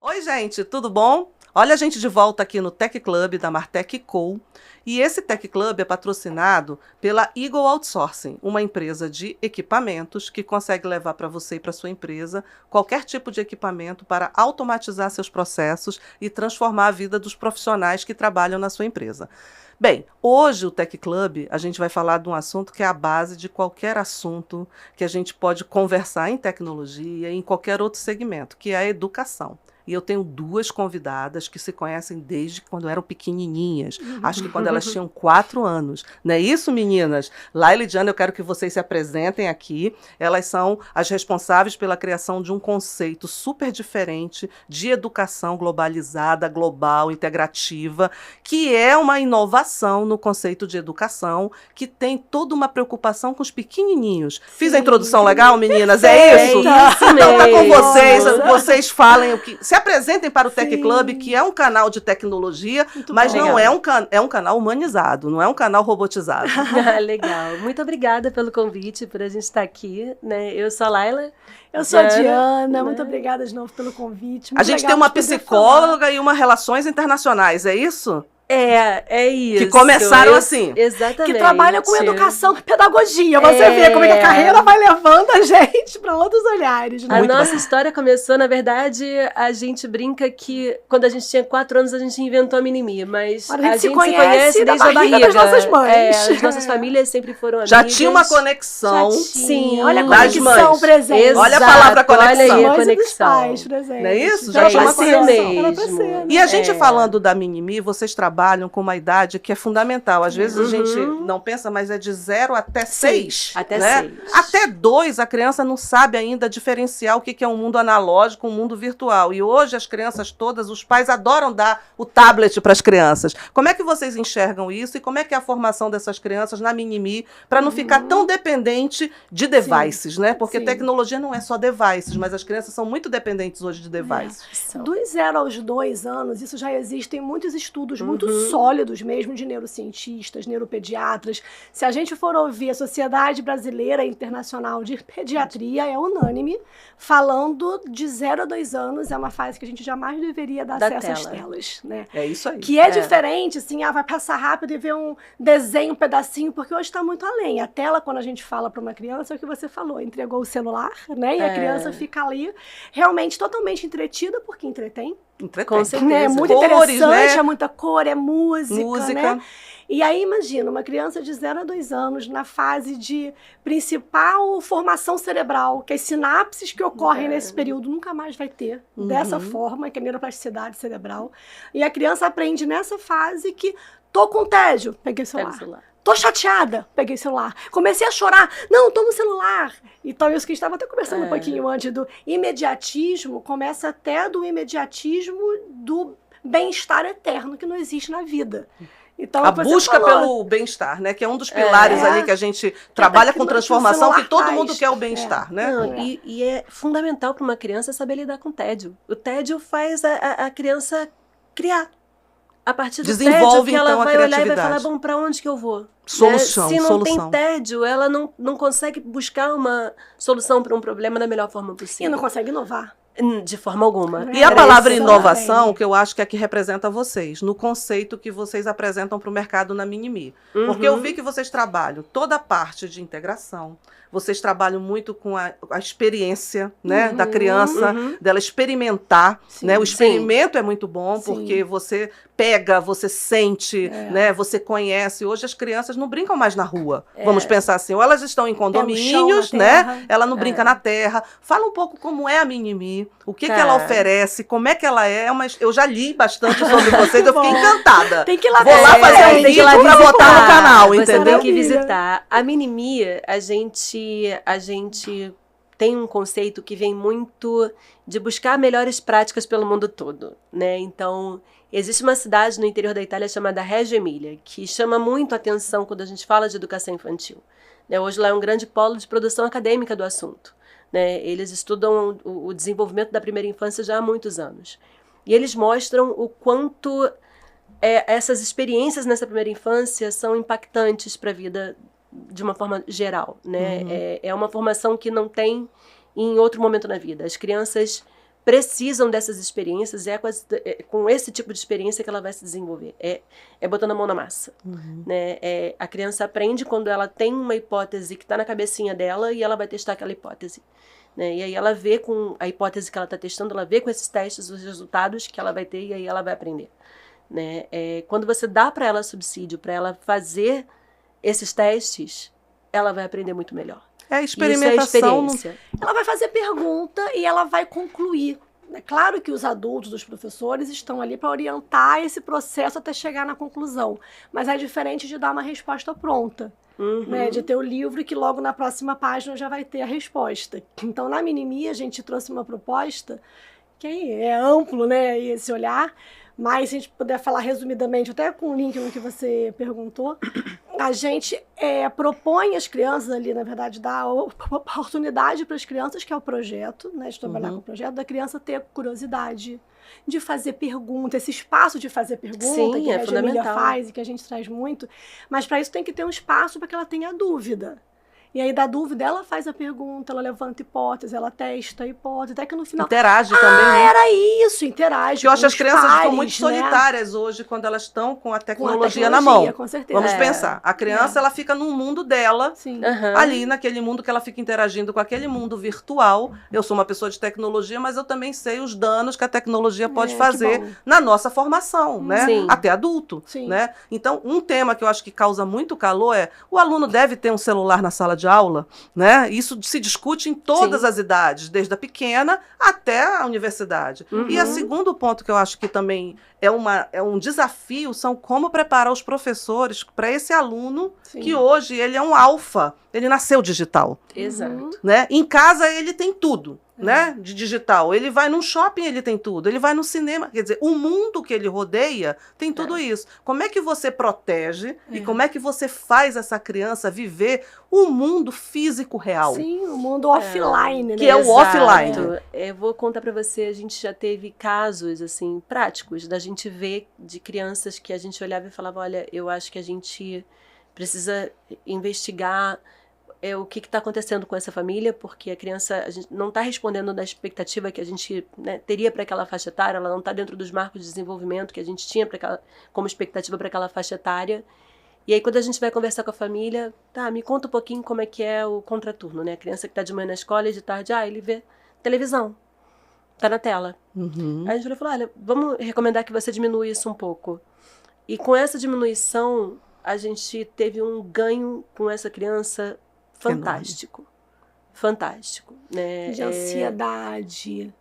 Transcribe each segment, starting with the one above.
Oi, gente, tudo bom? Olha a gente de volta aqui no Tech Club da Martech Co. E esse Tech Club é patrocinado pela Eagle Outsourcing, uma empresa de equipamentos que consegue levar para você e para sua empresa qualquer tipo de equipamento para automatizar seus processos e transformar a vida dos profissionais que trabalham na sua empresa. Bem, hoje o Tech Club a gente vai falar de um assunto que é a base de qualquer assunto que a gente pode conversar em tecnologia e em qualquer outro segmento, que é a educação. E eu tenho duas convidadas que se conhecem desde quando eram pequenininhas. Acho que quando elas tinham 4 anos. Não é isso, meninas? Laila e Diana, eu quero que vocês se apresentem aqui. Elas são as responsáveis pela criação de um conceito super diferente de educação globalizada, global, integrativa, que é uma inovação no conceito de educação, que tem toda uma preocupação com os pequenininhos. Fiz a introdução legal, meninas? É isso? Então tá com vocês. Vocês falem o que... Se apresentem para o Tech Club, que é um canal de tecnologia, mas não é um canal humanizado, não é um canal robotizado. Legal. Muito obrigada pelo convite, por a gente estar aqui, né? Eu sou a Laila. Eu sou a Diana, muito obrigada de novo pelo convite. A gente tem uma psicóloga e uma relações internacionais, é isso? É isso. Que começaram assim. Exatamente. Que trabalha com educação e pedagogia. Você vê como é que a carreira vai levando a gente para outros olhares. Né? A nossa história começou, na verdade, a gente brinca que quando a gente tinha 4 anos a gente inventou a Minimi, mas a gente se conhece desde a barriga das nossas mães. As nossas famílias sempre foram amigas. Já tinha uma conexão. Sim. Olha a conexão presente. Exato. Olha a palavra conexão. Olha aí a conexão. Pais presentes. Não é isso? Já tinha uma conexão. Mesmo. E a gente falando da Minimi, vocês trabalham com uma idade que é fundamental. Às vezes a gente não pensa, mas é de 0 até 6. Até né? 6. Até 2, a criança não sabe ainda diferenciar o que é um mundo analógico, um mundo virtual. E hoje as crianças todas, os pais adoram dar o tablet para as crianças. Como é que vocês enxergam isso e como é que é a formação dessas crianças na Minimi para não ficar tão dependente de devices, né? Porque tecnologia não é só devices, mas as crianças são muito dependentes hoje de devices. Dos 0 aos 2 anos, isso já existem muitos estudos muito sólidos mesmo de neurocientistas, neuropediatras. Se a gente for ouvir a Sociedade Brasileira Internacional de Pediatria, é unânime, falando de 0 a 2 anos, é uma fase que a gente jamais deveria dar acesso às telas. Né? É isso aí. Que é diferente, assim, vai passar rápido e ver um desenho, um pedacinho, porque hoje está muito além. A tela, quando a gente fala para uma criança, é o que você falou, entregou o celular, né? E a criança fica ali realmente totalmente entretida, porque entretém. Com certeza. É muito interessante, né? É muita cor, é música. Né? E aí, imagina, uma criança de 0 a 2 anos, na fase de principal formação cerebral, que as sinapses que ocorrem nesse período nunca mais vai ter, dessa forma, que é a neuroplasticidade cerebral. E a criança aprende nessa fase que tô com tédio, peguei o celular. Tô chateada, peguei o celular. Comecei a chorar, não, toma o celular. Então, isso que a gente estava até conversando um pouquinho antes do imediatismo, começa até do imediatismo do bem-estar eterno que não existe na vida. Então, a busca pelo bem-estar, né? Que é um dos pilares ali que a gente trabalha com transformação, que todo mundo quer o bem-estar, né? Não, e é fundamental para uma criança saber lidar com o tédio. O tédio faz a criança criar. A partir do tédio que ela vai olhar e vai falar, bom, para onde que eu vou? Solução, Se não tem tédio, ela não consegue buscar uma solução para um problema da melhor forma possível. E não consegue inovar. De forma alguma. E a palavra inovação, que eu acho que é a que representa vocês, no conceito que vocês apresentam para o mercado na Minimi. Porque eu vi que vocês trabalham toda a parte de integração, vocês trabalham muito com a experiência, né, da criança, dela experimentar. Né? O experimento é muito bom, porque você pega, você sente, né, você conhece. Hoje as crianças não brincam mais na rua. Vamos pensar assim, ou elas estão em condomínios, né? Ela não brinca na terra. Fala um pouco como é a Minimi, o que ela oferece, como é que ela é. Eu já li bastante sobre vocês, eu fiquei encantada. Tem que ir lá Vou lá fazer um vídeo para botar no canal, entendeu? Tem que visitar. A Minimi, a gente tem um conceito que vem muito de buscar melhores práticas pelo mundo todo, né? Então, existe uma cidade no interior da Itália chamada Reggio Emília, que chama muito a atenção quando a gente fala de educação infantil. Né? Hoje lá é um grande polo de produção acadêmica do assunto. Né? Eles estudam o desenvolvimento da primeira infância já há muitos anos. E eles mostram o quanto essas experiências nessa primeira infância são impactantes para a vida de uma forma geral, né? É uma formação que não tem em outro momento na vida. As crianças precisam dessas experiências, com esse tipo de experiência que ela vai se desenvolver. É botando a mão na massa. Né? A criança aprende quando ela tem uma hipótese que está na cabecinha dela e ela vai testar aquela hipótese. Né? E aí ela vê com a hipótese que ela está testando, ela vê com esses testes os resultados que ela vai ter e aí ela vai aprender. Né? Quando você dá para ela subsídio, para ela fazer esses testes, ela vai aprender muito melhor. É experimentação. Experiência. Ela vai fazer pergunta e ela vai concluir. É claro que os adultos, os professores, estão ali para orientar esse processo até chegar na conclusão. Mas é diferente de dar uma resposta pronta. Né? De ter o livro que logo na próxima página já vai ter a resposta. Então, na Minimi, a gente trouxe uma proposta que é amplo, né, esse olhar. Mas, se a gente puder falar resumidamente, até com o link no que você perguntou, a gente propõe às crianças ali, na verdade, dá oportunidade para as crianças, que é o projeto, né, de trabalhar com o projeto, da criança ter curiosidade, de fazer pergunta, esse espaço de fazer pergunta, sim, que a Jamília fundamental. faz e que a gente traz muito, mas para isso tem que ter um espaço para que ela tenha dúvida. E aí, da dúvida, ela faz a pergunta, ela levanta hipótese, ela testa a hipótese, até que no final... Interage também, né? Era isso, interage. Eu acho que as crianças pares, ficam muito né? solitárias hoje, quando elas estão com a tecnologia, na mão. Com certeza. Vamos pensar. A criança, ela fica num mundo dela, Sim. ali naquele mundo que ela fica interagindo com aquele mundo virtual. Eu sou uma pessoa de tecnologia, mas eu também sei os danos que a tecnologia pode fazer na nossa formação, né? Sim. Até adulto, Sim. né? Então, um tema que eu acho que causa muito calor é: o aluno deve ter um celular na sala de aula, né? Isso se discute em todas as idades, desde a pequena até a universidade. E o segundo ponto que eu acho que também é um desafio são como preparar os professores para esse aluno que hoje ele é um alfa, ele nasceu digital. Exato. Né? Em casa ele tem tudo. Né, de digital. Ele vai num shopping, ele tem tudo. Ele vai no cinema. Quer dizer, o mundo que ele rodeia tem tudo isso. Como é que você protege e como é que você faz essa criança viver o mundo físico real? Sim, o mundo offline, né? Que é o offline. Eu vou contar para você, a gente já teve casos, assim, práticos, da gente ver de crianças que a gente olhava e falava, olha, eu acho que a gente precisa investigar o que está acontecendo com essa família, porque a criança, a gente não está respondendo da expectativa que a gente, né, teria para aquela faixa etária, ela não está dentro dos marcos de desenvolvimento que a gente tinha como expectativa para aquela faixa etária. E aí, quando a gente vai conversar com a família, me conta um pouquinho como é que é o contraturno, né? A criança que está de manhã na escola e de tarde, ele vê televisão, está na tela. Aí a gente falou, olha, vamos recomendar que você diminua isso um pouco. E com essa diminuição, a gente teve um ganho com essa criança fantástico. Fantástico. Né? De ansiedade.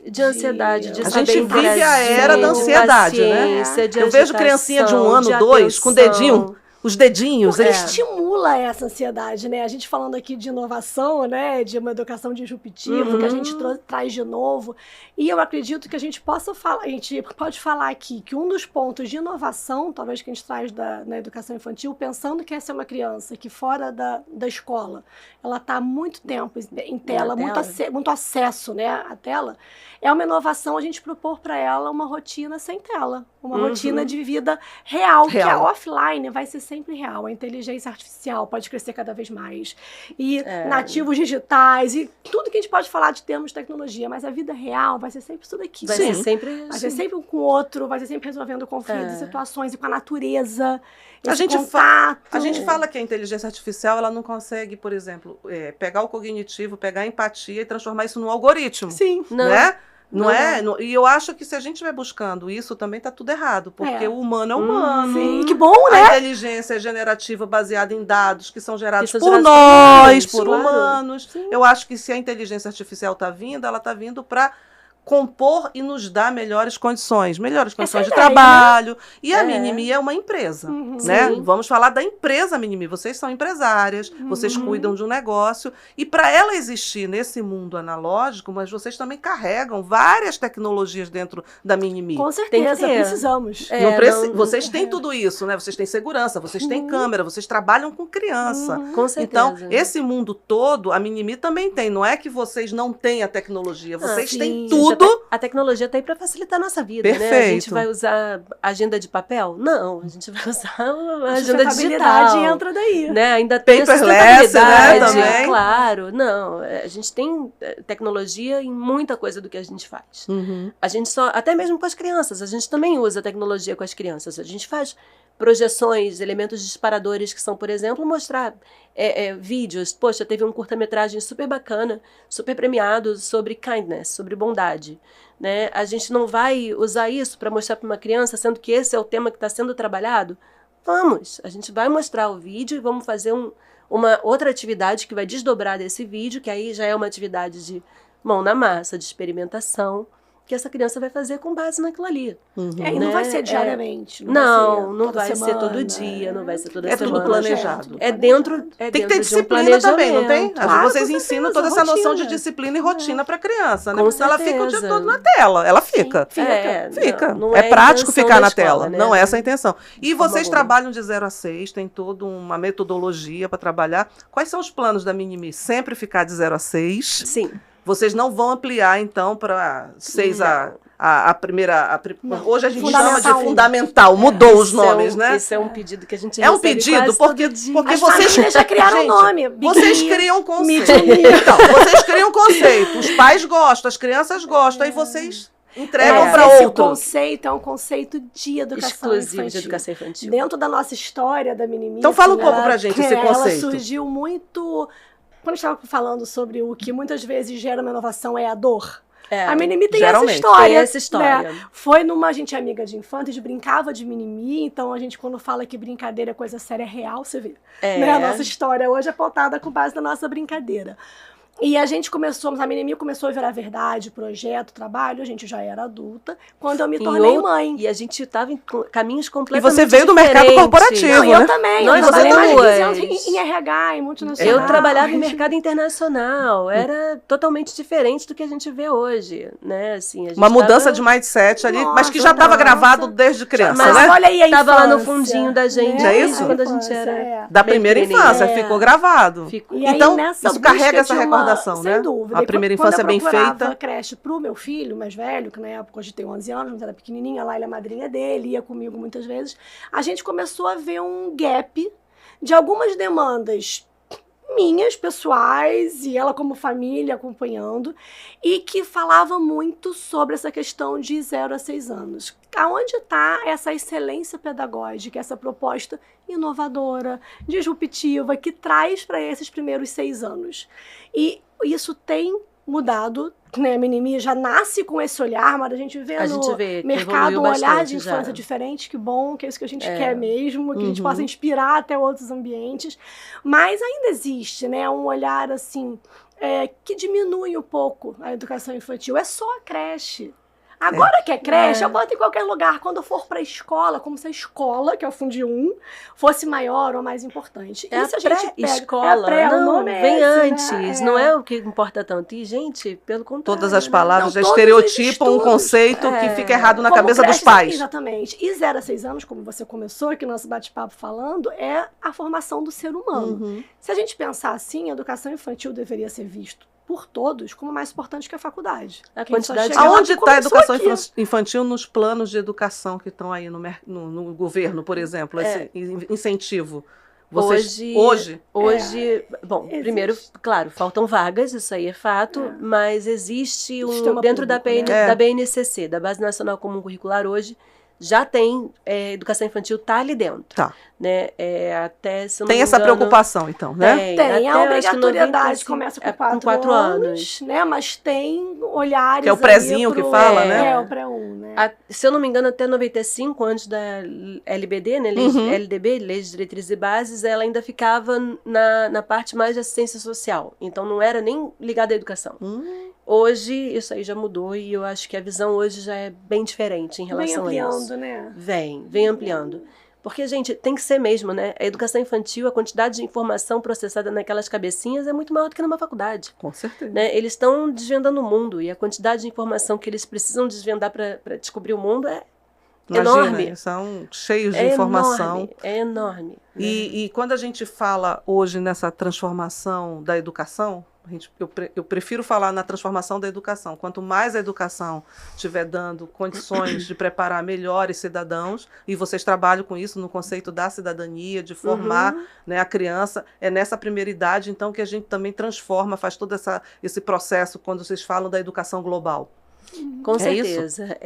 De ansiedade, de A saber gente vive interagir, a era da ansiedade, né? Eu vejo criancinha de 1 ano, 2, com dedinho, os dedinhos. Porque estimula essa ansiedade, né? A gente falando aqui de inovação, né? De uma educação disruptiva, que a gente traz de novo. E eu acredito que a gente pode falar aqui que um dos pontos de inovação, talvez que a gente traz na educação infantil, pensando que essa é uma criança que fora da escola, ela está há muito tempo em tela, muito acesso, né, à tela, é uma inovação a gente propor para ela uma rotina sem tela, uma rotina de vida real, que a offline vai ser sempre real. A inteligência artificial pode crescer cada vez mais. E nativos digitais, e tudo que a gente pode falar de termos de tecnologia, mas a vida real vai ser sempre isso daqui. Vai ser sempre... Vai ser sempre um com o outro, vai ser sempre resolvendo conflitos e situações, e com a natureza, a gente contato. A gente fala que a inteligência artificial, ela não consegue, por exemplo, pegar o cognitivo, pegar a empatia e transformar isso num algoritmo. Sim. Né? E eu acho que se a gente estiver buscando isso, também está tudo errado, porque o humano é humano. Sim, que bom, né? A inteligência é generativa baseada em dados que são gerados por nós, por humanos. Sim. Eu acho que se a inteligência artificial está vindo, ela está vindo para compor e nos dar melhores condições de trabalho. E a Minimi é uma empresa, né? Vamos falar da empresa Minimi. Vocês são empresárias, vocês cuidam de um negócio. E para ela existir nesse mundo analógico, mas vocês também carregam várias tecnologias dentro da Minimi. Com certeza, precisamos. Vocês têm tudo isso, né? Vocês têm segurança, vocês têm câmera, vocês trabalham com criança. Com certeza. Então, esse mundo todo, a Minimi também tem. Não é que vocês não têm a tecnologia, vocês têm tudo A tecnologia está aí para facilitar a nossa vida, Perfeito. né? A gente vai usar agenda de papel? Não, a gente vai usar a agenda digital. Sustentabilidade entra daí. Né? Ainda tem a Paperless, né, sustentabilidade, também. claro. Não, a gente tem tecnologia em muita coisa do que a gente faz. A gente até mesmo com as crianças, a gente também usa tecnologia com as crianças. A gente faz projeções, elementos disparadores que são, por exemplo, mostrar vídeos. Poxa, teve um curta-metragem super bacana, super premiado sobre kindness, sobre bondade. Né? A gente não vai usar isso para mostrar para uma criança, sendo que esse é o tema que está sendo trabalhado? Vamos, a gente vai mostrar o vídeo e vamos fazer uma outra atividade que vai desdobrar desse vídeo, que aí já é uma atividade de mão na massa, de experimentação, que essa criança vai fazer com base naquilo ali. E não vai ser diariamente. Não vai ser todo dia, não vai ser toda semana. É tudo planejado. Tem que ter disciplina também, não tem? Claro, vocês ensinam toda essa noção de disciplina e rotina para a criança, né? Porque ela fica o dia todo na tela. Ela fica. Fica. Não é prático ficar na tela. Né? Não é essa a intenção. E vocês trabalham de 0 a 6, tem toda uma metodologia para trabalhar. Quais são os planos da Minimi? Sempre ficar de 0 a 6? Sim. Vocês não vão ampliar, então, para 6 a primeira... Hoje a gente chama de fundamental, mudou os nomes, né? Esse é um pedido que a gente recebe. É um pedido, porque vocês já criaram o nome. Vocês criam um conceito. Então, vocês criam um conceito. Os pais gostam, as crianças gostam, aí vocês entregam para outro. Esse conceito é um conceito de educação exclusivo infantil. De educação infantil. Dentro da nossa história da Minimi. Então fala um pouco pra gente esse conceito. Ela surgiu muito... Quando estava falando sobre o que muitas vezes gera uma inovação é a dor. A Minimi tem essa história. Tem essa história. Né? Foi numa... A gente é amiga de infância, a gente brincava de Minimi, então a gente, quando fala que brincadeira é coisa séria, é real, você vê. Né? A nossa história hoje é pautada com base na nossa brincadeira. E a gente a Minimi começou a virar verdade, projeto, trabalho, a gente já era adulta, quando eu me tornei mãe. E a gente estava em caminhos completamente diferentes. E você veio do mercado corporativo, né? Eu também. Eu trabalhei mais de 15 anos em RH, em multinacional. Eu trabalhava em mercado internacional, era totalmente diferente do que a gente vê hoje, né? Assim, a gente uma mudança de mindset ali, mas que já estava gravado desde criança, mas né? Olha aí a infância. Tava lá no fundinho da gente. É isso? Quando a gente era... Da primeira infância, ficou gravado. Então, isso carrega essa recordação. Sem dúvida. A primeira infância bem feita. Quando eu creche pro meu filho mais velho, que na época hoje tem 11 anos, mas era pequenininha, lá ele é madrinha dele, ia comigo muitas vezes, a gente começou a ver um gap de algumas demandas minhas, pessoais, e ela como família acompanhando, e que falava muito sobre essa questão de 0 a 6 anos. Aonde está essa excelência pedagógica, essa proposta inovadora, disruptiva, que traz para esses primeiros 6 anos? E isso tem mudado, né? A Minimi já nasce com esse olhar, mas a gente vê no mercado um olhar de infância diferente, que bom, que é isso que a gente quer mesmo, que a gente possa inspirar até outros ambientes. Mas ainda existe, né, um olhar assim, que diminui um pouco a educação infantil. É só a creche. Agora que é creche, eu boto em qualquer lugar. Quando eu for para a escola, como se a escola, que é o Fundi 1, fosse maior ou mais importante. É isso a pré-escola. Não, vem antes. Não é o que importa tanto. E, gente, pelo contrário. Todas as palavras já estereotipam um conceito que fica errado na cabeça dos pais. Exatamente. E 0 a 6 anos, como você começou aqui no nosso bate-papo falando, é a formação do ser humano. Se a gente pensar assim, a educação infantil deveria ser visto por todos como mais importante que a faculdade. A quantidade. Aonde está a educação infantil nos planos de educação que estão aí no governo, por exemplo, esse incentivo? Hoje, bom, primeiro, claro, faltam vagas, isso aí é fato, mas existe dentro da BNCC, da Base Nacional Comum Curricular hoje, já tem educação infantil, tá ali dentro. Tá. Né? Até, se não tem me essa engano, preocupação, então, né? Tem. A obrigatoriedade começa com 4 anos, né? Mas tem olhares. Que é o prézinho que fala, né? É o pré-1, né? Se eu não me engano, até 95, antes da LBD, né? LDB, Lei de Diretrizes e Bases, ela ainda ficava na parte mais de assistência social. Então não era nem ligada à educação. Hoje, isso aí já mudou e eu acho que a visão hoje já é bem diferente em relação a isso. Vem ampliando, né? Vem ampliando. Porque, gente, tem que ser mesmo, né? A educação infantil, a quantidade de informação processada naquelas cabecinhas é muito maior do que numa faculdade. Com certeza. Né? Eles estão desvendando o mundo e a quantidade de informação que eles precisam desvendar para descobrir o mundo é enorme. São cheios de informação. É enorme. E quando a gente fala hoje nessa transformação da educação, Eu prefiro falar na transformação da educação. Quanto mais a educação estiver dando condições de preparar melhores cidadãos, e vocês trabalham com isso no conceito da cidadania, de formar né, a criança, é nessa primeira idade, então, que a gente também transforma, faz todo esse processo quando vocês falam da educação global. Com certeza.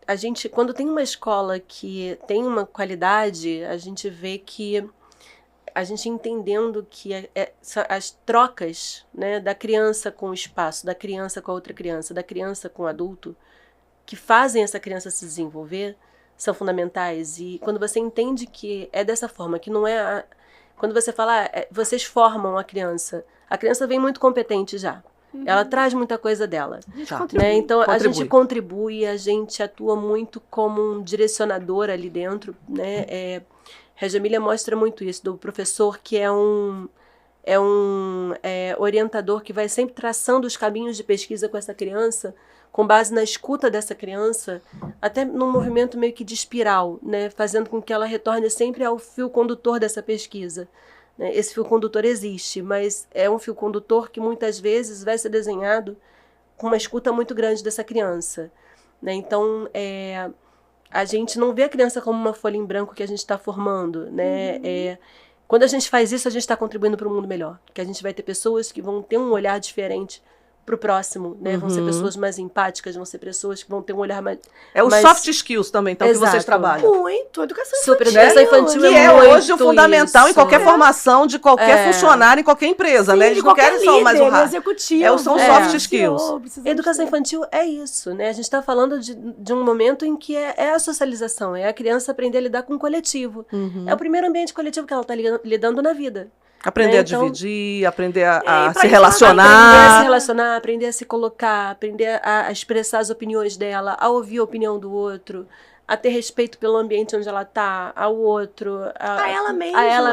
A gente, quando tem uma escola que tem uma qualidade, a gente vê que a gente entendendo que as trocas, né, da criança com o espaço, da criança com a outra criança, da criança com o adulto, que fazem essa criança se desenvolver, são fundamentais. E quando você entende que é dessa forma, que não é... Quando você fala, vocês formam a criança vem muito competente já. Ela traz muita coisa dela. Né? Então, a gente contribui, a gente atua muito como um direcionador ali dentro, né? Regia Emília mostra muito isso, do professor que é um orientador que vai sempre traçando os caminhos de pesquisa com essa criança, com base na escuta dessa criança, até num movimento meio que de espiral, né? Fazendo com que ela retorne sempre ao fio condutor dessa pesquisa. Né? Esse fio condutor existe, mas é um fio condutor que muitas vezes vai ser desenhado com uma escuta muito grande dessa criança. Né? Então, a gente não vê a criança como uma folha em branco que a gente está formando, né? Quando a gente faz isso, a gente está contribuindo para um mundo melhor. Que a gente vai ter pessoas que vão ter um olhar diferente para o próximo, né? Vão ser pessoas mais empáticas, vão ser pessoas que vão ter um olhar mais... os soft skills também, então, que vocês trabalham. Muito, educação infantil. Super educação infantil que é hoje o fundamental em qualquer formação de qualquer funcionário, em qualquer empresa, Sim, né? Eles não querem só mais o hard. São soft skills. Educação infantil é isso, né? A gente está falando de um momento em que é a socialização, é a criança aprender a lidar com o coletivo. É o primeiro ambiente coletivo que ela está lidando na vida. Aprender a dividir, aprender a se relacionar. Aprender a se colocar, aprender a expressar as opiniões dela, a ouvir a opinião do outro, a ter respeito pelo ambiente onde ela está, ao outro, a ela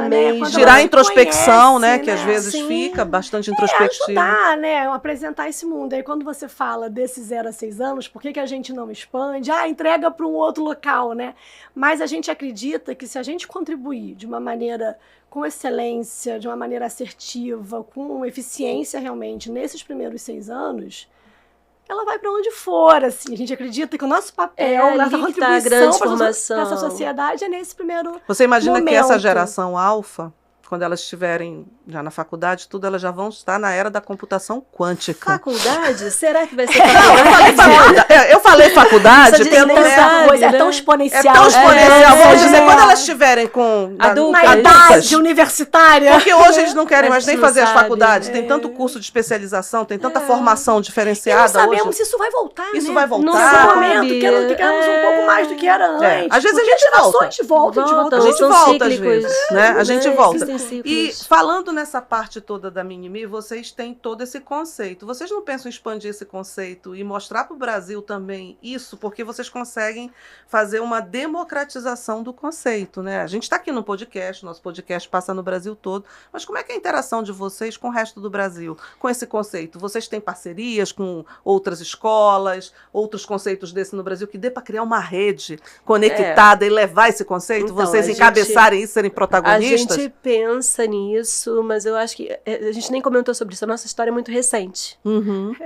mesma. Tirar a introspecção, né? Que às vezes fica bastante introspectiva. Ajudar, né? Apresentar esse mundo. Aí quando você fala desses 0 a 6 anos, por que a gente não expande? Entrega para um outro local, né? Mas a gente acredita que se a gente contribuir de uma maneira com excelência, de uma maneira assertiva, com eficiência realmente, nesses primeiros 6 anos, ela vai para onde for, assim. A gente acredita que o nosso papel, nossa contribuição para essa sociedade é nesse primeiro Você imagina momento. Que essa geração alfa, quando elas estiverem já na faculdade, elas já vão estar na era da computação quântica. Faculdade? Será que vai ser faculdade? Eu falei faculdade, coisa é tão exponencial. É tão exponencial. Vamos dizer, quando elas estiverem na idade universitária. Porque hoje eles não querem mais nem fazer as faculdades. Tem tanto curso de especialização, tem tanta formação diferenciada. E não sabemos se isso vai voltar, Isso né? vai voltar. Nesse momento, queremos um pouco mais do que era antes. Às vezes a gente volta. A gente volta, às vezes. Né? A gente volta. E falando nessa parte toda da Minimi, vocês têm todo esse conceito. Vocês não pensam em expandir esse conceito e mostrar para o Brasil também isso? Porque vocês conseguem fazer uma democratização do conceito, né? A gente está aqui no podcast, nosso podcast passa no Brasil todo, mas como é que é a interação de vocês com o resto do Brasil, com esse conceito? Vocês têm parcerias com outras escolas, outros conceitos desse no Brasil, que dê para criar uma rede conectada e levar esse conceito? Então, vocês encabeçarem isso, serem protagonistas? A gente pensa nisso, mas eu acho que a gente nem comentou sobre isso. A nossa história é muito recente.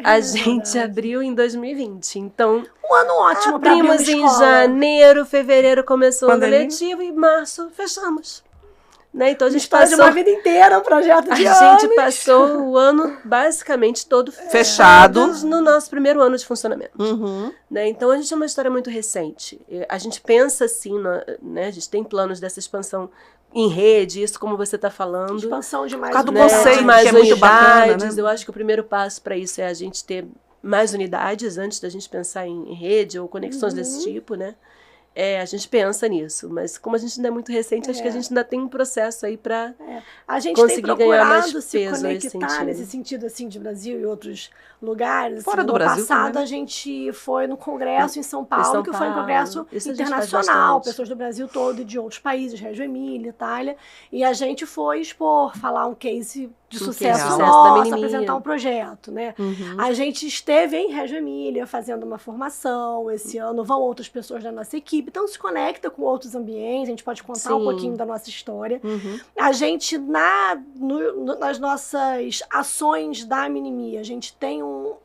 A gente abriu em 2020, então um ano ótimo para abrir uma escola. Em janeiro, fevereiro começou o ano letivo e em março fechamos. Né? Então a gente passou de uma vida inteira, um projeto de anos. A gente passou o ano basicamente todo fechado no nosso primeiro ano de funcionamento. Né? Então a gente é uma história muito recente. A gente pensa assim, né? A gente tem planos dessa expansão em rede, isso como você está falando. Expansão de mais unidades. Por causa do conceito, que é muito bacana, né? Eu acho que o primeiro passo para isso é a gente ter mais unidades antes da gente pensar em rede ou conexões desse tipo, né? A gente pensa nisso, mas como a gente ainda é muito recente, acho que a gente ainda tem um processo aí para a gente conseguir tem ganhar mais procurado peso se conectar nesse sentido assim de Brasil e outros lugares. Fora assim, do no Brasil passado também. A gente foi no congresso em São Paulo, que foi um congresso internacional, pessoas do Brasil todo e de outros países, Reggio Emília, Itália, e a gente foi expor, falar um case de sucesso sucesso nosso, da Mini-Me. apresentar um projeto, né? A gente esteve em Reggio Emília fazendo uma formação esse ano, vão outras pessoas da nossa equipe, então se conecta com outros ambientes, a gente pode contar um pouquinho da nossa história. A gente, nas nossas ações da Mini-Me, a gente tem um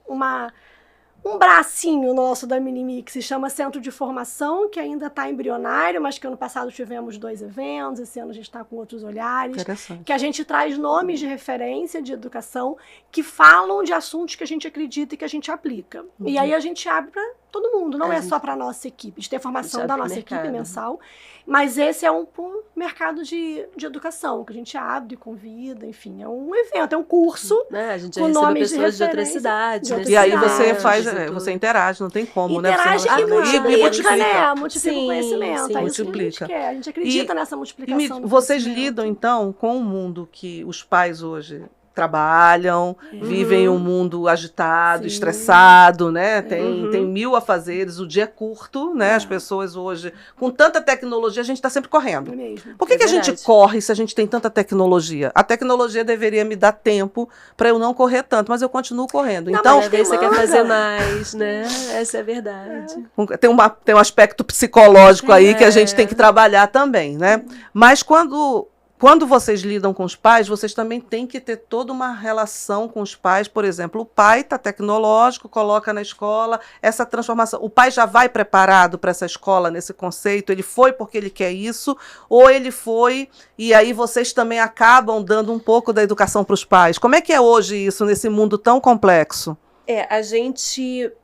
bracinho nosso da Mini-Me que se chama Centro de Formação, que ainda está embrionário, mas que ano passado tivemos 2 eventos, esse ano a gente está com outros olhares. Interessante. Que a gente traz nomes de referência de educação que falam de assuntos que a gente acredita e que a gente aplica. E aí a gente abre para todo mundo, não é só para a nossa equipe. A gente tem formação da nossa equipe mensal, mas esse é um mercado de educação, que a gente abre, convida, enfim, é um evento, é um curso. A gente já com recebeu nomes pessoas de outras cidades. E aí você faz, você interage, não tem como, interage, né? E multiplica, né? Multiplica o Sim, conhecimento. sim. É isso que a gente quer. A gente acredita nessa multiplicação. Vocês lidam, então, com um mundo que os pais hoje trabalham, vivem um mundo agitado, estressado, né? Tem 1000 afazeres, o dia é curto, né? As pessoas hoje, com tanta tecnologia, a gente está sempre correndo. Por que a gente corre se a gente tem tanta tecnologia? A tecnologia deveria me dar tempo para eu não correr tanto, mas eu continuo correndo. Não, então, mas você quer fazer mais, né? Essa é a verdade. Tem um aspecto psicológico aí que a gente tem que trabalhar também, né? Mas quando vocês lidam com os pais, vocês também têm que ter toda uma relação com os pais. Por exemplo, o pai está tecnológico, coloca na escola essa transformação. O pai já vai preparado para essa escola, nesse conceito? Ele foi porque ele quer isso? Ou ele foi e aí vocês também acabam dando um pouco da educação para os pais? Como é que é hoje isso, nesse mundo tão complexo?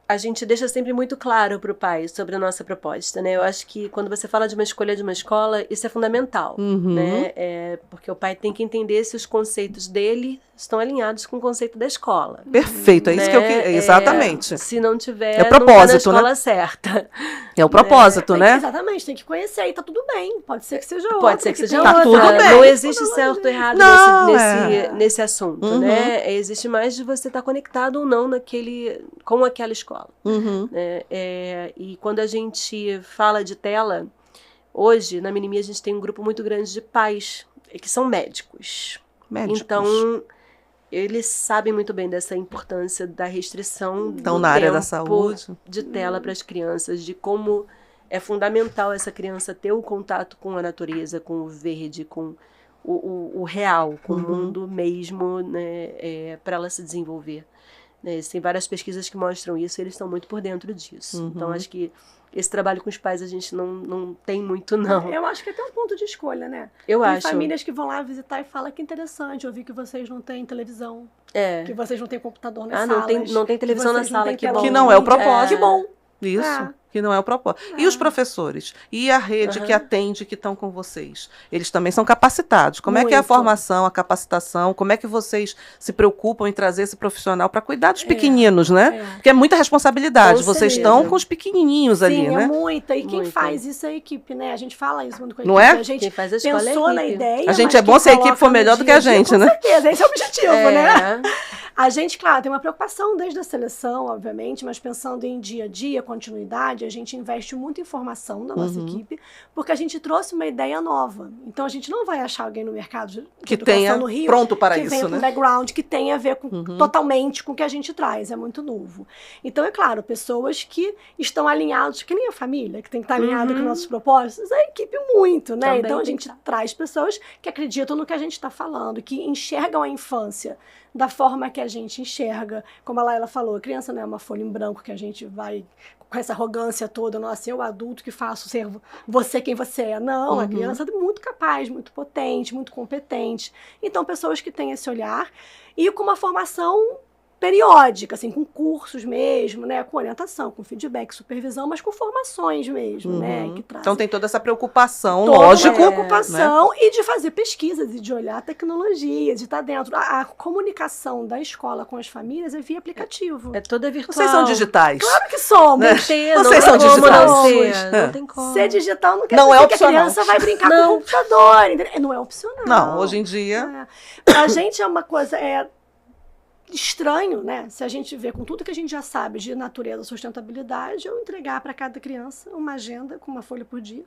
A gente deixa sempre muito claro para o pai sobre a nossa proposta, né? Eu acho que quando você fala de uma escolha de uma escola, isso é fundamental, né? Porque o pai tem que entender se os conceitos dele estão alinhados com o conceito da escola. Perfeito, é isso que eu queria. Exatamente. Se não tiver, é o propósito, não tá na escola certa. É o propósito, né? Exatamente, tem que conhecer e tá tudo bem. Pode ser que seja outra. Pode ser que seja outra. Tá tudo bem. Não existe certo ou errado nesse assunto, né? Existe mais de você estar conectado ou não com aquela escola. E quando a gente fala de tela, hoje, na Mini-Me, a gente tem um grupo muito grande de pais que são médicos. Então, eles sabem muito bem dessa importância da restrição do na área da tempo saúde de tela para as crianças, de como é fundamental essa criança ter o contato com a natureza, com o verde, com o real, com o mundo mesmo, né, para ela se desenvolver. Tem várias pesquisas que mostram isso e eles estão muito por dentro disso. Então, acho que esse trabalho com os pais a gente não tem muito, não. Eu acho que é até um ponto de escolha, né? Tem acho. Famílias que vão lá visitar e falam que é interessante, eu vi que vocês não têm televisão, que vocês não têm computador nas salas. Não tem televisão na sala, que bom. Que não é o propósito. Que bom. Isso, que não é o propósito. E os professores? E a rede que atende, que estão com vocês? Eles também são capacitados. Como é que é a formação, a capacitação? Como é que vocês se preocupam em trazer esse profissional para cuidar dos pequeninos, né? Porque é muita responsabilidade. Vocês estão com os pequenininhos ali, né? Sim, é muita. E quem faz isso é a equipe, né? A gente fala isso quando com a equipe. Não é? A gente quem faz a escola pensou é a na equipe. ideia. A gente é bom se a equipe for melhor do que a gente, né? Com certeza, esse é o objetivo, né? A gente, claro, tem uma preocupação desde a seleção, obviamente, mas pensando em dia a dia, continuidade, a gente investe muito em formação da nossa equipe, porque a gente trouxe uma ideia nova. Então, a gente não vai achar alguém no mercado de educação no Rio pronto para que isso, venha com um background que tenha a ver totalmente com o que a gente traz, é muito novo. Então, é claro, pessoas que estão alinhadas, que nem a família, que tem que estar alinhada com nossos propósitos, a equipe muito, né? Também então, a gente traz pessoas que acreditam no que a gente está falando, que enxergam a infância da forma que a gente enxerga. Como a Laila falou, a criança não é uma folha em branco que a gente vai com essa arrogância toda, nossa, eu adulto que faço ser você quem você é. Não, a criança é muito capaz, muito potente, muito competente. Então, pessoas que têm esse olhar e com uma formação periódica, assim, com cursos mesmo, né, com orientação, com feedback, supervisão, mas com formações mesmo, né, que trazem. Então tem toda essa preocupação, lógico, preocupação, né? E de fazer pesquisas e de olhar tecnologias, de estar dentro. A comunicação da escola com as famílias é via aplicativo. É toda virtual. Vocês são digitais. Claro que somos. Né? Vocês são digitais. Não tem como. Ser digital não quer não dizer é que a criança vai brincar com o computador. Não é opcional. Não, hoje em dia. Pra gente é uma coisa estranho, né? Se a gente vê com tudo que a gente já sabe de natureza, sustentabilidade, eu entregar para cada criança uma agenda com uma folha por dia.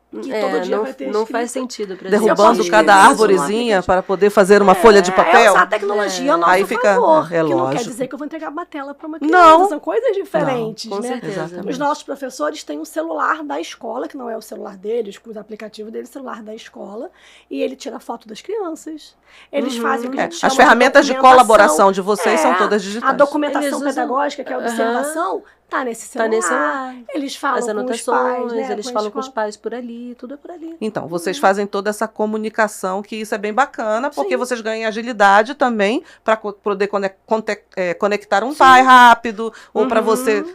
que todo dia vai ter não escrita. faz sentido pra Derrubando gente. cada árvorezinha para poder fazer uma folha de papel. É usar a tecnologia a nosso Aí fica, favor. é que não quer lógico. dizer que eu vou entregar uma tela para uma criança. Não. São coisas diferentes, Com né? certeza. Exatamente. Os nossos professores têm um celular da escola, que não é o celular deles, com os aplicativos deles, celular da escola, e ele tira foto das crianças. Eles fazem o que a gente chama As ferramentas de documentação. colaboração de vocês são todas digitais. A documentação Eles usam- pedagógica, que é a observação, tá nesse celular. Tá nesse celular. Eles falam As com os anotações, pais, né? eles a falam com os escola. pais por ali, tudo é por ali. Então, vocês fazem toda essa comunicação, que isso é bem bacana, porque Sim. vocês ganham agilidade também para poder conectar um pai rápido, ou para você.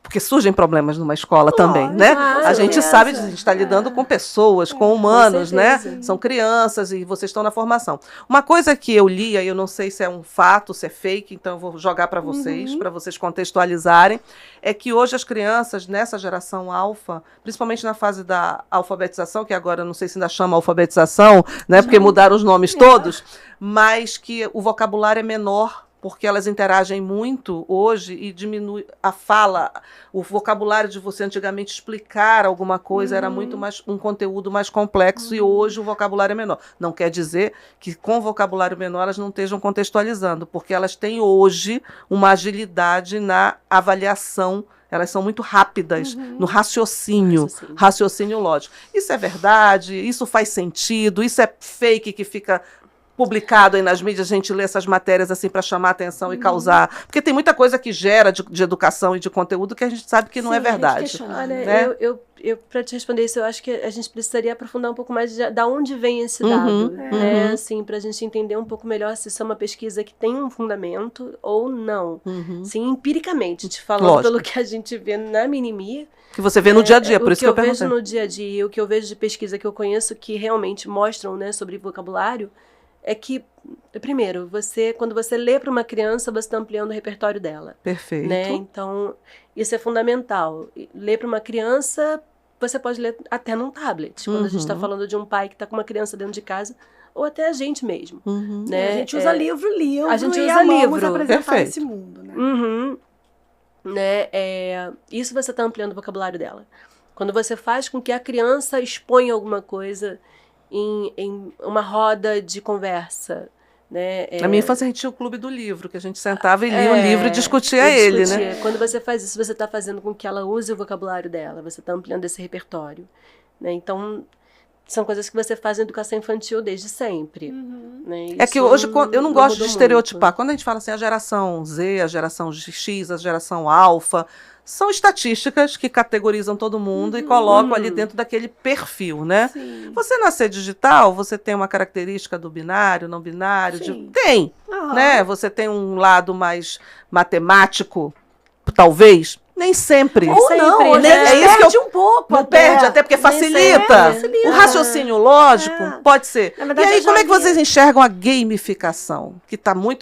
Porque surgem problemas numa escola também, né? claro. A gente certeza. sabe, a gente está lidando com pessoas, com humanos, né? certeza. São crianças e vocês estão na formação. Uma coisa que eu li, aí eu não sei se é um fato, se é fake, então eu vou jogar para vocês contextualizarem, é que hoje as crianças, nessa geração alfa, principalmente na fase da alfabetização, que agora eu não sei se ainda chama alfabetização, né? Porque mudaram os nomes todos, mas que o vocabulário é menor, porque elas interagem muito hoje e diminui a fala, o vocabulário de você antigamente explicar alguma coisa era muito mais um conteúdo mais complexo e hoje o vocabulário é menor. Não quer dizer que com vocabulário menor elas não estejam contextualizando, porque elas têm hoje uma agilidade na avaliação. Elas são muito rápidas no raciocínio lógico. Isso é verdade? Isso faz sentido? Isso é fake que fica publicado aí nas mídias, a gente lê essas matérias assim para chamar atenção e causar. Porque tem muita coisa que gera de educação e de conteúdo que a gente sabe que não é Sim, a gente verdade. questiona. Olha, Né? eu para te responder isso, eu acho que a gente precisaria aprofundar um pouco mais da onde vem esse dado, né? Assim, para a gente entender um pouco melhor se isso é uma pesquisa que tem um fundamento ou não. Sim, empiricamente, te falando Lógico. pelo que a gente vê na Minimi. Que você vê no dia a dia, por isso que eu vejo perguntei. no dia a dia, o que eu vejo de pesquisa que eu conheço que realmente mostram, né, sobre vocabulário, é que, primeiro, quando você lê para uma criança, você está ampliando o repertório dela. Perfeito. Né? Então, isso é fundamental. Ler para uma criança, você pode ler até num tablet, quando a gente está falando de um pai que está com uma criança dentro de casa, ou até a gente mesmo. Né? A gente usa livro, a gente e usa amamos livro. apresentar Perfeito. esse mundo, né? Né? Isso você está ampliando o vocabulário dela. Quando você faz com que a criança exponha alguma coisa em uma roda de conversa, né? Na minha infância a gente tinha o clube do livro, que a gente sentava e lia o livro e discutia ele, né? Quando você faz isso, você está fazendo com que ela use o vocabulário dela, você está ampliando esse repertório. Né? Então, são coisas que você faz na educação infantil desde sempre. Né? É que Isso hoje eu não gosto de mudou estereotipar. muito. Quando a gente fala assim, a geração Z, a geração X, a geração alfa, são estatísticas que categorizam todo mundo e colocam ali dentro daquele perfil, né? Sim. Você nascer digital, você tem uma característica do binário, não binário? Sim. Tem, Aham. né? Você tem um lado mais matemático, talvez. Nem sempre. Ou não, sempre, às né? vezes É isso que perde um pouco. Não perde, até porque Nem facilita. sempre. O raciocínio lógico pode ser. Na verdade, E aí, eu já como é que vi. vocês enxergam a gamificação? Que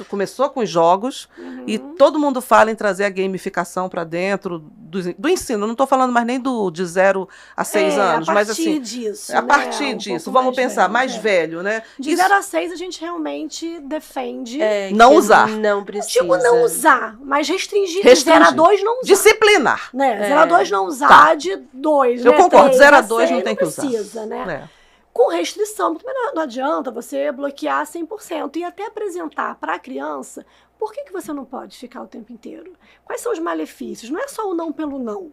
começou com os jogos e todo mundo fala em trazer a gamificação para dentro do ensino. Não estou falando mais nem de 0 a 6 anos, a mas partir assim, disso, a né? partir Um disso, pouco vamos pensar, mais velho, velho, né? De 0 a 6 a gente realmente defende. Não que usar. Não precisa. Digo não usar, mas restringir. Restringir. De 0 a 2 não usar. Disciplinar. Né? 0 a 2 não usar, Tá. de 2, Eu né? concordo, 3 0 a a 2 não 6 tem que usar. precisa, né? É. Com restrição, também não adianta você bloquear 100% e até apresentar para a criança por que você não pode ficar o tempo inteiro. Quais são os malefícios? Não é só o não pelo não.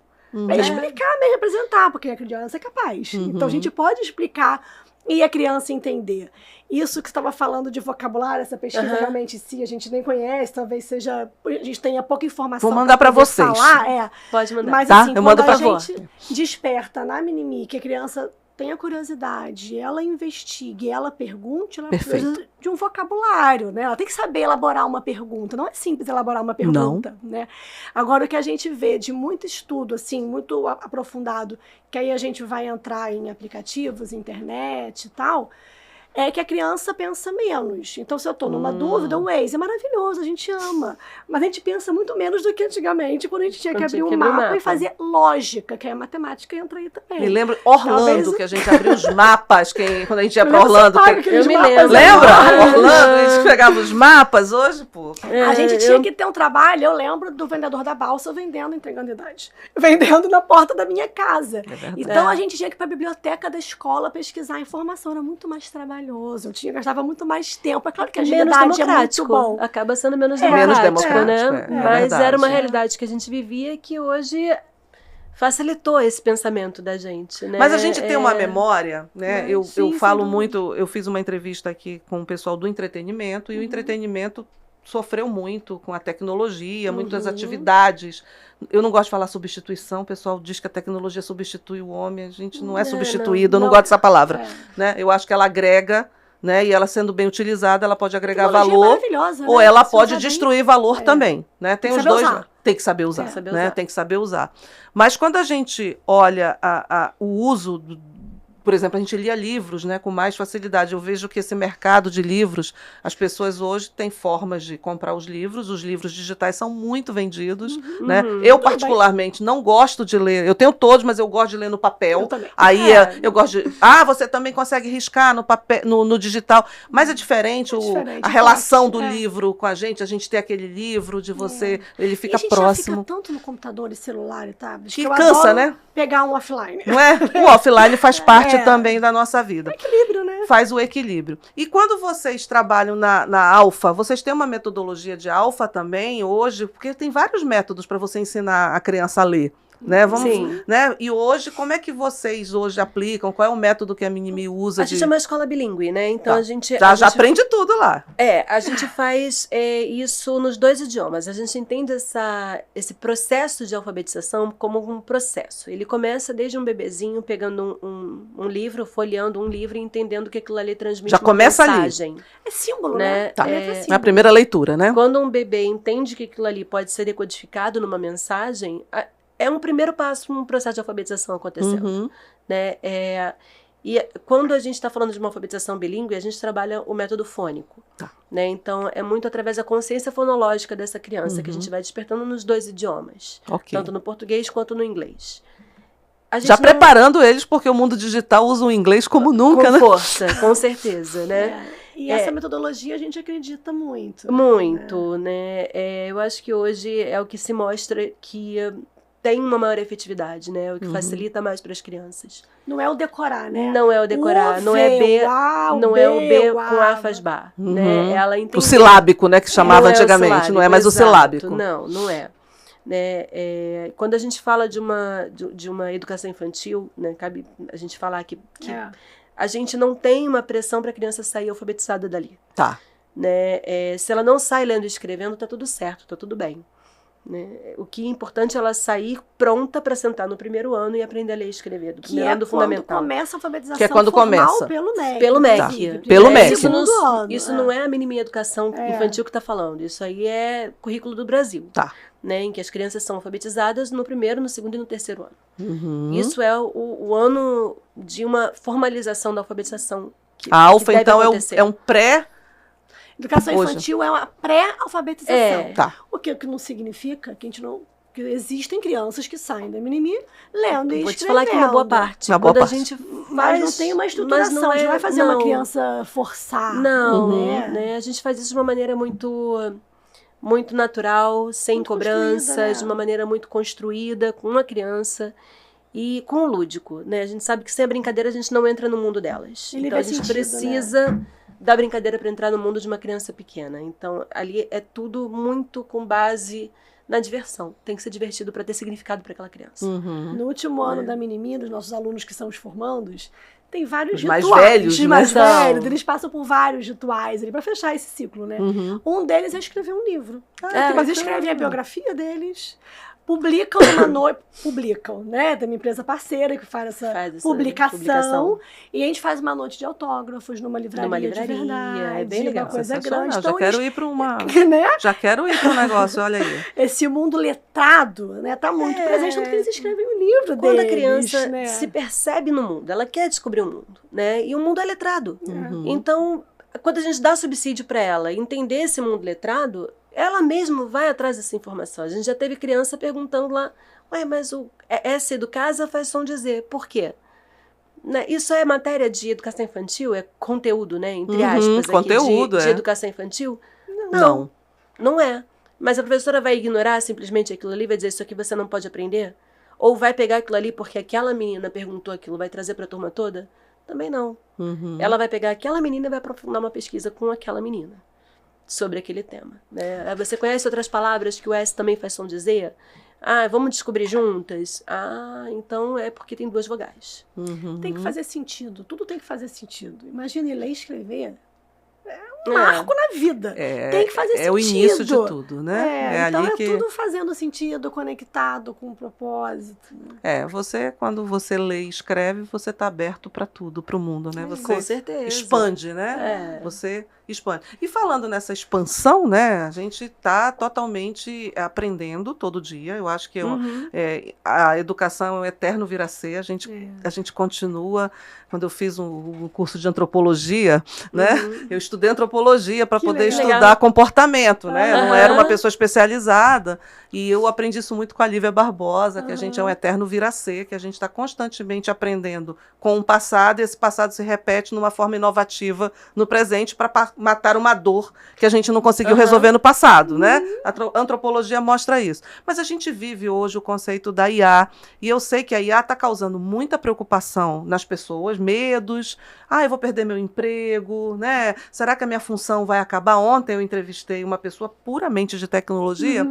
É explicar mesmo, apresentar, porque a criança é capaz. Então a gente pode explicar e a criança entender. Isso que você estava falando de vocabulário, essa pesquisa realmente, se a gente nem conhece, talvez seja. A gente tenha pouca informação. Vou mandar para poder vocês. Falar, Pode mandar. Mas Tá? assim, Eu mando quando a pra gente desperta na Minimi que a criança tenha curiosidade, ela investigue, ela pergunte, ela Perfeito. precisa de um vocabulário, né? Ela tem que saber elaborar uma pergunta. Não é simples elaborar uma pergunta, né? Agora, o que a gente vê de muito estudo, assim, muito aprofundado, que aí a gente vai entrar em aplicativos, internet e tal, é que a criança pensa menos. Então, se eu estou numa dúvida, o Waze é maravilhoso, a gente ama. Mas a gente pensa muito menos do que antigamente, quando a gente tinha que abrir o mapa e fazer lógica, que é a matemática entra aí também. Me lembro Orlando, que a gente abriu os mapas, quando a gente ia para Orlando. Eu me lembro. Lembra? Orlando, a gente pegava os mapas. Hoje, pô. A gente tinha que ter um trabalho, eu lembro do vendedor da balsa vendendo, entregando idade. Vendendo na porta da minha casa. Então, a gente tinha que ir para a biblioteca da escola pesquisar informação, era muito mais trabalhoso. Eu gastava muito mais tempo. É claro que a agilidade é muito bom. Acaba sendo menos democrático, né? Mas verdade. era uma realidade que a gente vivia que hoje facilitou esse pensamento da gente, né? Mas a gente tem uma memória, né? Eu falo muito, eu fiz uma entrevista aqui com o pessoal do entretenimento, e o entretenimento sofreu muito com a tecnologia, muitas atividades. Eu não gosto de falar substituição, o pessoal diz que a tecnologia substitui o homem, a gente não é substituído, eu não gosto dessa palavra. Né? Eu acho que ela agrega, né? E ela sendo bem utilizada, ela pode agregar valor, ou ela pode destruir valor também. Né? Tem os dois. Tem que saber usar. Tem que saber usar. Mas quando a gente olha o uso por exemplo, a gente lia livros, né, com mais facilidade. Eu vejo que esse mercado de livros, as pessoas hoje têm formas de comprar os livros digitais são muito vendidos. Né? Eu, particularmente, não gosto de ler. Eu tenho todos, mas eu gosto de ler no papel. Eu também. Aí eu gosto de... você também consegue riscar no papel, no digital. Mas é diferente, a relação do livro com a gente ter aquele livro de você, ele fica próximo. A gente já fica tanto no computador e celular e tablet, que cansa, né? Pegar um offline. Não é? O offline faz parte também da nossa vida. O equilíbrio, né? Faz o equilíbrio. E quando vocês trabalham na Alfa, vocês têm uma metodologia de Alfa também hoje? Porque tem vários métodos para você ensinar a criança a ler. Né? Sim. Né? E hoje, como é que vocês hoje aplicam? Qual é o método que a Minimi usa? A gente é uma escola bilíngue, né? Então a gente... Já aprende tudo lá. A gente faz isso nos 2 idiomas. A gente entende esse processo de alfabetização como um processo. Ele começa desde um bebezinho, pegando um livro, folheando um livro e entendendo que aquilo ali transmite uma mensagem. Ali. É símbolo, né? É a primeira leitura, né? Quando um bebê entende que aquilo ali pode ser decodificado numa mensagem... É um primeiro passo, um processo de alfabetização acontecendo. Né? E quando a gente está falando de uma alfabetização bilíngue, a gente trabalha o método fônico. Né? Então, é muito através da consciência fonológica dessa criança que a gente vai despertando nos 2 idiomas. Tanto no português quanto no inglês. Preparando eles, porque o mundo digital usa o inglês como nunca, né? Com força, com certeza, né? E essa metodologia a gente acredita muito. Muito, né? Eu acho que hoje é o que se mostra que... tem uma maior efetividade, né? O que facilita mais para as crianças. Não é o decorar, né? Não é o decorar. Não é B, não é o B com A faz Bá. Né? Ela entende. O silábico, né? Que chamava antigamente. Não é mais o silábico. Não é. Né? Quando a gente fala de uma educação infantil, né? Cabe a gente falar que a gente não tem uma pressão para a criança sair alfabetizada dali. Né? Se ela não sai lendo e escrevendo, tá tudo certo, tá tudo bem. Né? O que é importante é ela sair pronta para sentar no primeiro ano e aprender a ler e escrever, do primeiro ano do fundamental. Começa a alfabetização que é quando começa. Pelo MEC. Pelo MEC. Pelo MEC. Isso não é a Minimi Educação Infantil que está falando, isso aí é currículo do Brasil. Né, em que as crianças são alfabetizadas no primeiro, no segundo e no terceiro ano. Isso é o ano de uma formalização da alfabetização. A Alfa, então, é um pré... Educação infantil é uma pré-alfabetização. O que não significa que a gente não... que existem crianças que saem da Minimi lendo e escrevendo. Vou te falar que uma boa parte. A gente faz, mas não tem uma estruturação. A gente não vai fazer uma criança forçar. Né? A gente faz isso de uma maneira muito natural, sem cobranças, de uma maneira muito construída, com uma criança e com o lúdico. Né? A gente sabe que sem a brincadeira a gente não entra no mundo delas. Então a gente precisa... da brincadeira para entrar no mundo de uma criança pequena. Então, ali é tudo muito com base na diversão. Tem que ser divertido para ter significado para aquela criança. No último ano da Minimi, dos nossos alunos que são os formandos, tem vários rituais. Os mais velhos, eles passam por vários rituais para fechar esse ciclo, né? Um deles é escrever um livro. Eles escrevem a biografia deles, publicam, né? Da minha empresa parceira que faz essa publicação. E a gente faz uma noite de autógrafos numa livraria de verdade. É bem legal. Uma coisa grande. Então, já quero ir para uma... né? Já quero ir para um negócio, olha aí. Esse mundo letrado, né? Tá muito presente, tanto que eles escrevem um livro deles. Quando a criança né? se percebe no mundo, ela quer descobrir o mundo, né? E o mundo é letrado. Então, quando a gente dá subsídio para ela entender esse mundo letrado, ela mesma vai atrás dessa informação. A gente já teve criança perguntando lá, ué, mas o S Educasa faz som dizer, por quê? Né? Isso é matéria de educação infantil? É conteúdo, né? Entre aspas, aqui, conteúdo, de educação infantil? Não é. Mas a professora vai ignorar simplesmente aquilo ali, vai dizer, isso aqui você não pode aprender? Ou vai pegar aquilo ali porque aquela menina perguntou aquilo, vai trazer para a turma toda? Também não. Ela vai pegar aquela menina e vai aprofundar uma pesquisa com aquela menina sobre aquele tema. Né? Você conhece outras palavras que o S também faz som dizer? Vamos descobrir juntas? Então é porque tem 2 vogais. Tem que fazer sentido. Tudo tem que fazer sentido. Imagine ler e escrever. É um marco na vida. Tem que fazer sentido. É o início de tudo, né? Então ali tudo fazendo sentido, conectado com o propósito. Você, quando você lê e escreve, você está aberto para tudo, para o mundo, né? Você com certeza. expande, né? Você expande. E falando nessa expansão, né? A gente está totalmente aprendendo todo dia. Eu acho que a educação é um eterno vir a ser. A gente continua. Quando eu fiz um curso de antropologia, né? Eu estudei antropologia para poder estudar comportamento, né? Eu não era uma pessoa especializada. E eu aprendi isso muito com a Lívia Barbosa, que a gente é um eterno vir a ser, que a gente está constantemente aprendendo com o passado, e esse passado se repete numa forma inovativa no presente para matar uma dor que a gente não conseguiu resolver no passado, né? A antropologia mostra isso. Mas a gente vive hoje o conceito da IA, e eu sei que a IA está causando muita preocupação nas pessoas, medos, eu vou perder meu emprego, né? Será que a minha função vai acabar? Ontem eu entrevistei uma pessoa puramente de tecnologia,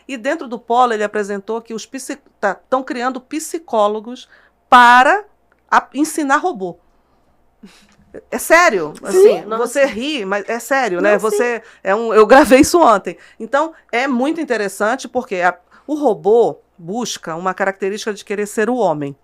e dentro do Polo ele apresentou que estão criando psicólogos para ensinar robô. É sério, assim, você ri, mas é sério, né? Eu gravei isso ontem. Então, é muito interessante porque o robô busca uma característica de querer ser o homem.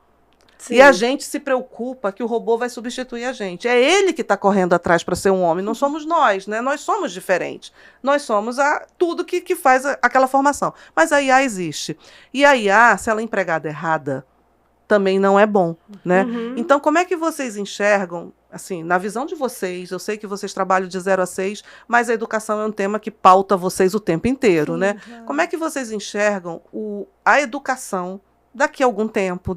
Sim. E a gente se preocupa que o robô vai substituir a gente. É ele que está correndo atrás para ser um homem, não somos nós, né? Nós somos diferentes. Nós somos tudo que faz aquela formação. Mas a IA existe. E a IA, se ela é empregada errada, também não é bom, né? Então, como é que vocês enxergam, assim, na visão de vocês, eu sei que vocês trabalham de 0 a 6, mas a educação é um tema que pauta vocês o tempo inteiro, né? Claro. Como é que vocês enxergam a educação daqui a algum tempo,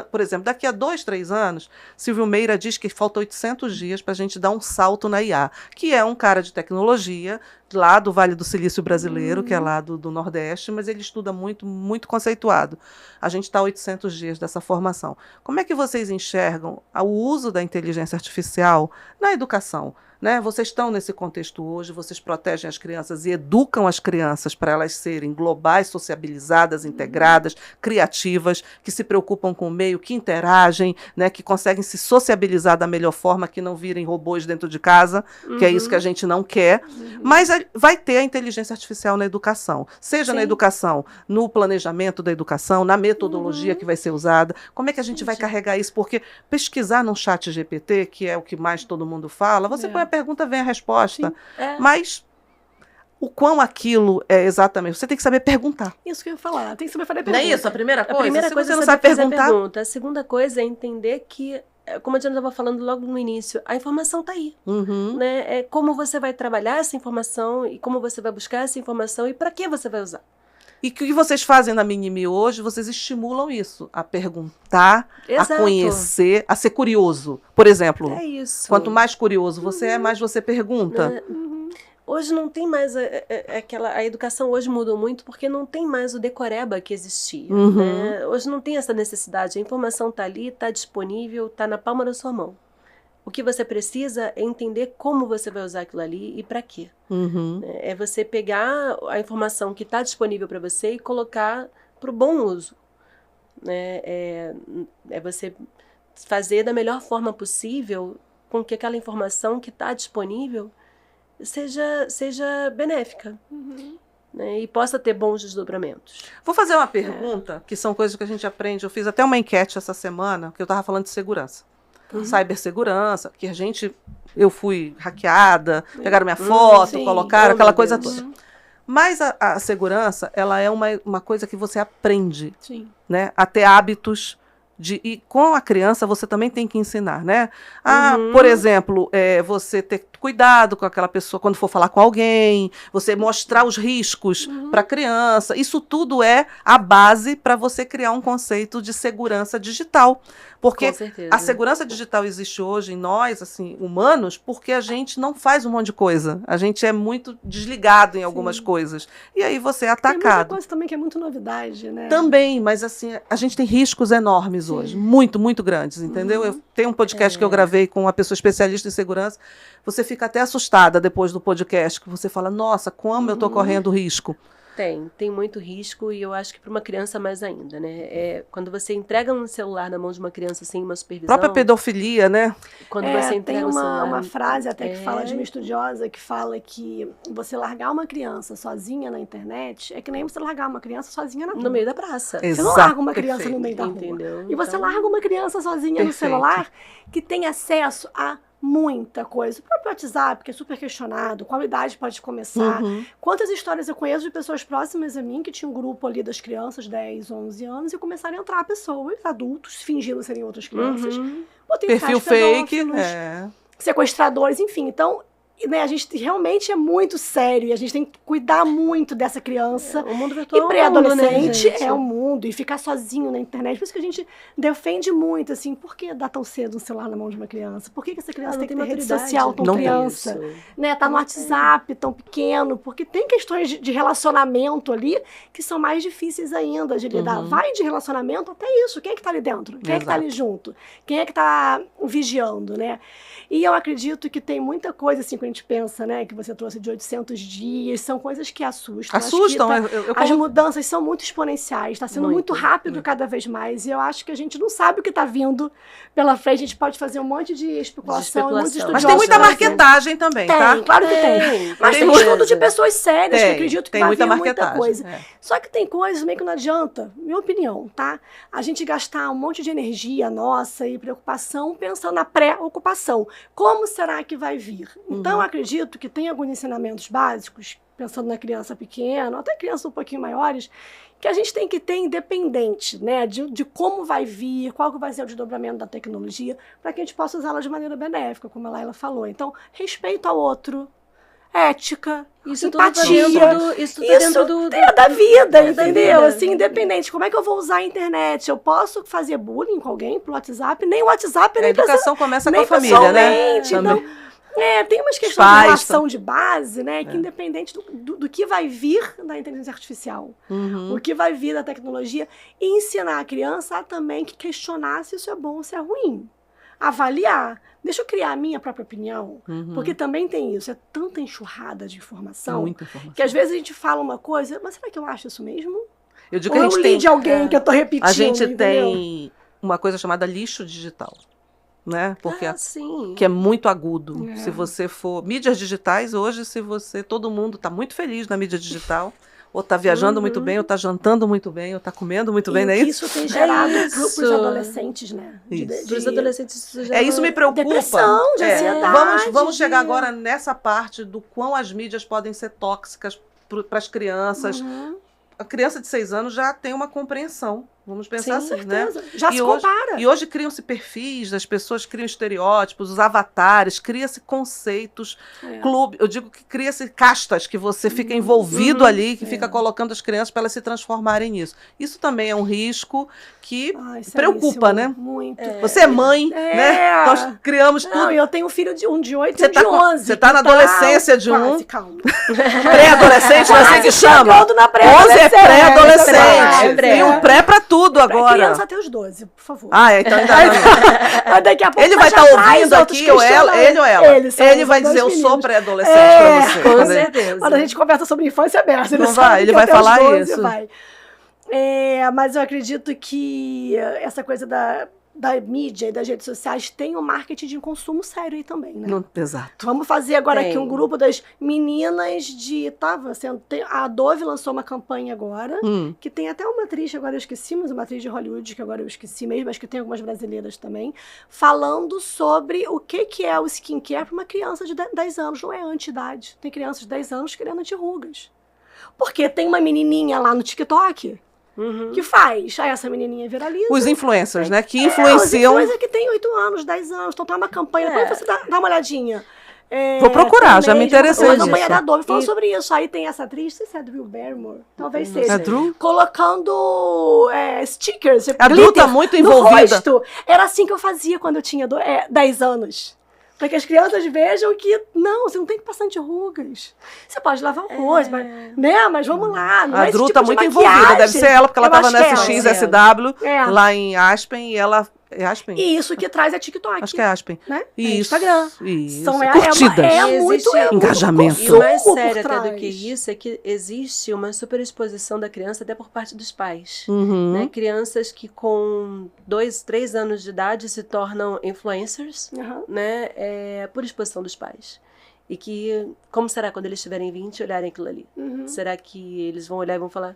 por exemplo, daqui a 2, 3 anos, Silvio Meira diz que falta 800 dias para a gente dar um salto na IA, que é um cara de tecnologia, lá do Vale do Silício brasileiro, que é lá do Nordeste, mas ele estuda muito, muito conceituado. A gente está a 800 dias dessa formação. Como é que vocês enxergam o uso da inteligência artificial na educação? Né? Vocês estão nesse contexto hoje, vocês protegem as crianças e educam as crianças para elas serem globais, sociabilizadas, integradas, criativas, que se preocupam com o meio, que interagem, né? Que conseguem se sociabilizar da melhor forma, que não virem robôs dentro de casa, que é isso que a gente não quer. Mas vai ter a inteligência artificial na educação, seja na educação, no planejamento da educação, na metodologia que vai ser usada. Como é que a gente vai carregar isso? Porque pesquisar num chat GPT, que é o que mais todo mundo fala, você põe a pergunta, vem a resposta. Mas o quão aquilo é exatamente... Você tem que saber perguntar. Isso que eu ia falar. Tem que saber fazer pergunta. Não é isso a primeira coisa? A primeira coisa você não é sabe perguntar. A segunda coisa é entender que, como a Diana estava falando logo no início, a informação está aí. Né? É como você vai trabalhar essa informação e como você vai buscar essa informação e para que você vai usar. E o que vocês fazem na Minimi hoje, vocês estimulam isso, a perguntar, a conhecer, a ser curioso. Por exemplo, quanto mais curioso você é, mais você pergunta. Hoje não tem mais a educação hoje mudou muito porque não tem mais o decoreba que existia. Né? Hoje não tem essa necessidade. A informação está ali, está disponível, está na palma da sua mão. O que você precisa é entender como você vai usar aquilo ali e para quê. É você pegar a informação que está disponível para você e colocar para o bom uso. É você fazer da melhor forma possível com que aquela informação que está disponível seja benéfica. né, e possa ter bons desdobramentos. Vou fazer uma pergunta, que são coisas que a gente aprende. Eu fiz até uma enquete essa semana, que eu estava falando de segurança. Cibersegurança, que eu fui hackeada, pegaram minha foto, colocaram, aquela coisa toda. Mas a segurança, ela é uma coisa que você aprende, né, a ter hábitos. E com a criança você também tem que ensinar, né? Por exemplo, você ter cuidado com aquela pessoa quando for falar com alguém, você mostrar os riscos para a criança. Isso tudo é a base para você criar um conceito de segurança digital. Porque a segurança digital existe hoje em nós, assim, humanos, porque a gente não faz um monte de coisa. A gente é muito desligado em algumas coisas. E aí você é atacado. Tem muita coisa também que é muito novidade, né? Também, mas assim, a gente tem riscos enormes hoje. Muito, muito grandes, entendeu? Eu tenho um podcast que eu gravei com uma pessoa especialista em segurança. Você fica até assustada depois do podcast, que você fala, nossa, como eu estou correndo risco. Tem muito risco e eu acho que para uma criança mais ainda, né? Quando você entrega um celular na mão de uma criança sem uma supervisão... Própria pedofilia, né? Quando você entrega tem um celular... uma frase até que fala de uma estudiosa que fala que você largar uma criança sozinha na internet é que nem você largar uma criança sozinha na rua. No meio da praça. Você não larga uma criança no meio da rua. Entendeu? E você larga uma criança sozinha no celular que tem acesso a muita coisa. O próprio WhatsApp, que é super questionado, qual idade pode começar. Quantas histórias eu conheço de pessoas próximas a mim que tinham um grupo ali das crianças, 10, 11 anos, e começaram a entrar pessoas, adultos, fingindo serem outras crianças. Perfil fake, sequestradores, enfim. Então, né, a gente realmente é muito sério e a gente tem que cuidar muito dessa criança. O mundo virtual e pré-adolescente é o mundo e ficar sozinho na internet. Por isso que a gente defende muito, assim, por que dar tão cedo um celular na mão de uma criança? Por que essa criança tem que ter rede social tão criança? Né, tá no WhatsApp tão pequeno? Porque tem questões de relacionamento ali que são mais difíceis ainda de lidar. Vai de relacionamento até isso. Quem é que tá ali dentro? Quem é que tá ali junto? Quem é que tá vigiando, né? E eu acredito que tem muita coisa, assim, que a gente pensa, né, que você trouxe de 800 dias, são coisas que assustam. As mudanças são muito exponenciais, está sendo muito rápido cada vez mais, e eu acho que a gente não sabe o que está vindo pela frente, a gente pode fazer um monte de especulação. Muitos estudiosos. Mas tem muita marketagem também, tá? Claro que tem. Mas tem estudo de pessoas sérias, que acredito que vai vir muita coisa. Só que tem coisas meio que não adianta, minha opinião, tá? A gente gastar um monte de energia nossa e preocupação pensando na pré-ocupação. Como será que vai vir? Então, eu acredito que tem alguns ensinamentos básicos, pensando na criança pequena, até crianças um pouquinho maiores, que a gente tem que ter independente, né, de como vai vir, qual que vai ser o desdobramento da tecnologia, para que a gente possa usá-la de maneira benéfica, como a Laila falou. Então, respeito ao outro, ética, empatia, isso é da vida, entendeu? Assim, independente. Como é que eu vou usar a internet? Eu posso fazer bullying com alguém pelo WhatsApp? Nem o WhatsApp, nem a educação começa com a família, né? Então, tem umas questões de relação de base, né? Que independente do que vai vir da inteligência artificial, o que vai vir da tecnologia, e ensinar a criança a também que questionar se isso é bom ou se é ruim. Avaliar. Deixa eu criar a minha própria opinião, porque também tem isso, é tanta enxurrada de informação, que às vezes a gente fala uma coisa, mas será que eu acho isso mesmo? Eu digo que a gente tem de alguém que eu tô repetindo. A gente tem uma coisa chamada lixo digital, né? Porque que é muito agudo. Se você for mídias digitais hoje, todo mundo está muito feliz na mídia digital. Ou está viajando muito bem, ou está jantando muito bem, ou está comendo muito bem, não é isso? Isso tem gerado para os adolescentes, né? Para os adolescentes isso já isso me preocupa. Depressão, de ansiedade. Vamos chegar agora nessa parte do quão as mídias podem ser tóxicas para as crianças. A criança de 6 anos já tem uma compreensão. Vamos pensar assim, certeza. Né? Já se compara. E hoje criam-se perfis, as pessoas criam estereótipos, os avatares, cria-se conceitos, eu digo que cria-se castas, que você fica envolvido ali, que fica colocando as crianças para elas se transformarem nisso. Isso também é um risco que preocupa, né? Muito. Você é mãe, né? Nós criamos tudo. Não, eu tenho um filho de 8 e um de 11. Você está na adolescência de um. Calma. Pré-adolescente, não é assim que chama? 11 é pré-adolescente. E um pré para tudo agora. Criança até os 12, por favor. Então ainda não. Mas daqui a pouco ele vai estar ouvindo aqui, ou ele ou ela. Ele vai dizer, eu sou pré-adolescente para você. Com certeza. Quando a gente conversa sobre infância aberta. Não vai, ele vai falar isso. Mas eu acredito que essa coisa da mídia e das redes sociais tem um marketing de consumo sério aí também, né? Exato. Vamos fazer agora aqui um grupo das meninas a Dove lançou uma campanha agora, que tem até uma atriz, agora eu esqueci, mas uma atriz de Hollywood, que agora eu esqueci mesmo, mas que tem algumas brasileiras também, falando sobre o que é o skincare para uma criança de 10 anos, não é anti-idade. Tem crianças de 10 anos querendo anti-rugas. Porque tem uma menininha lá no TikTok que faz. Aí essa menininha viraliza. Os influencers, né? Que influenciam. Os influencers que tem 8 anos, 10 anos. Então tá uma campanha. Depois você dá uma olhadinha. Vou procurar, já me interessei nisso. nisso. Uma campanha da Dove falando sobre isso. Aí tem essa atriz, não sei se é Drew Barrymore. Talvez seja. É Drew? Colocando stickers. A Drew tá muito envolvida. Rosto. Era assim que eu fazia quando eu tinha 10 anos. Para que as crianças vejam que, não, você não tem que passar anti-rugas. Você pode lavar o rosto, mas vamos lá. Não a é Drew tipo tá de muito maquiagem. envolvida. Deve ser ela, porque ela tava nessa XSW, É. lá em Aspen, e ela... É Aspen? E isso que traz é TikTok. Acho que é Aspen. Né? Isso. É Instagram. Isso. São, curtidas. Muito engajamento. E o mais sério até do que isso é que existe uma superexposição da criança até por parte dos pais. Né? Crianças que com 2, 3 anos de idade se tornam influencers, né? Por exposição dos pais. E que, como será quando eles tiverem 20 e olharem aquilo ali? Será que eles vão olhar e vão falar,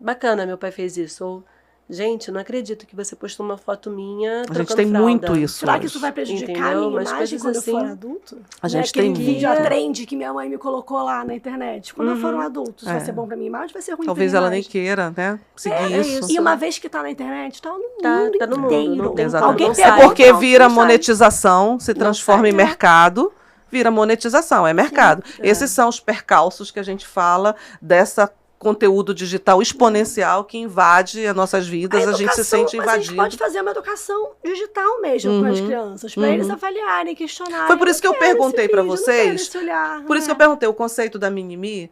bacana, meu pai fez isso? Ou, gente, não acredito que você postou uma foto minha trocando fralda. A gente tem muito isso. Será que isso vai prejudicar a minha imagem quando eu for adulto? A gente tem aquele vídeo, a trend que minha mãe me colocou lá na internet. Quando eu for um adulto, isso vai ser bom pra minha imagem, vai ser ruim Talvez pra minha ela imagem. nem queira, né? Seguir isso. E uma vez que tá na internet, tá no mundo tá no inteiro. mundo. Alguém É porque vira monetização, se transforma em mercado, vira monetização, é mercado. Esses são os percalços que a gente fala dessa conteúdo digital exponencial que invade as nossas vidas, a gente se sente invadido. A gente pode fazer uma educação digital mesmo com as crianças, para eles avaliarem, questionarem. Foi por isso que eu perguntei para vocês, por isso que eu perguntei o conceito da Minimi,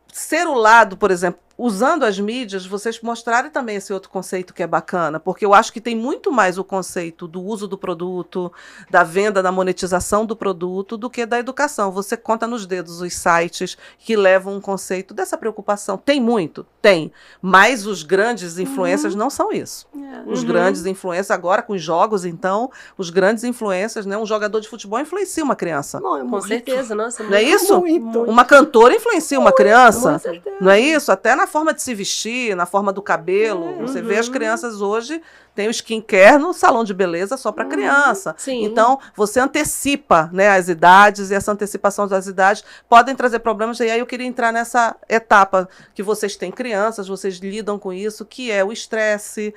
ser o lado, por exemplo, usando as mídias, vocês mostrarem também esse outro conceito que é bacana, porque eu acho que tem muito mais o conceito do uso do produto, da venda, da monetização do produto, do que da educação. Você conta nos dedos os sites que levam um conceito dessa preocupação. Tem muito? Tem. Mas os grandes influencers não são isso. Os grandes influencers, agora com os jogos, então, os grandes influencers, né? Um jogador de futebol influencia uma criança. Com certeza, nossa. Não é isso? Muito. Uma cantora influencia uma criança. Com certeza. Não é isso? Até na forma de se vestir, na forma do cabelo. Você vê as crianças hoje, tem o skincare no salão de beleza só para criança. Sim. Então, você antecipa, né, as idades, e essa antecipação das idades podem trazer problemas. E aí eu queria entrar nessa etapa que vocês têm crianças, vocês lidam com isso, que é o estresse,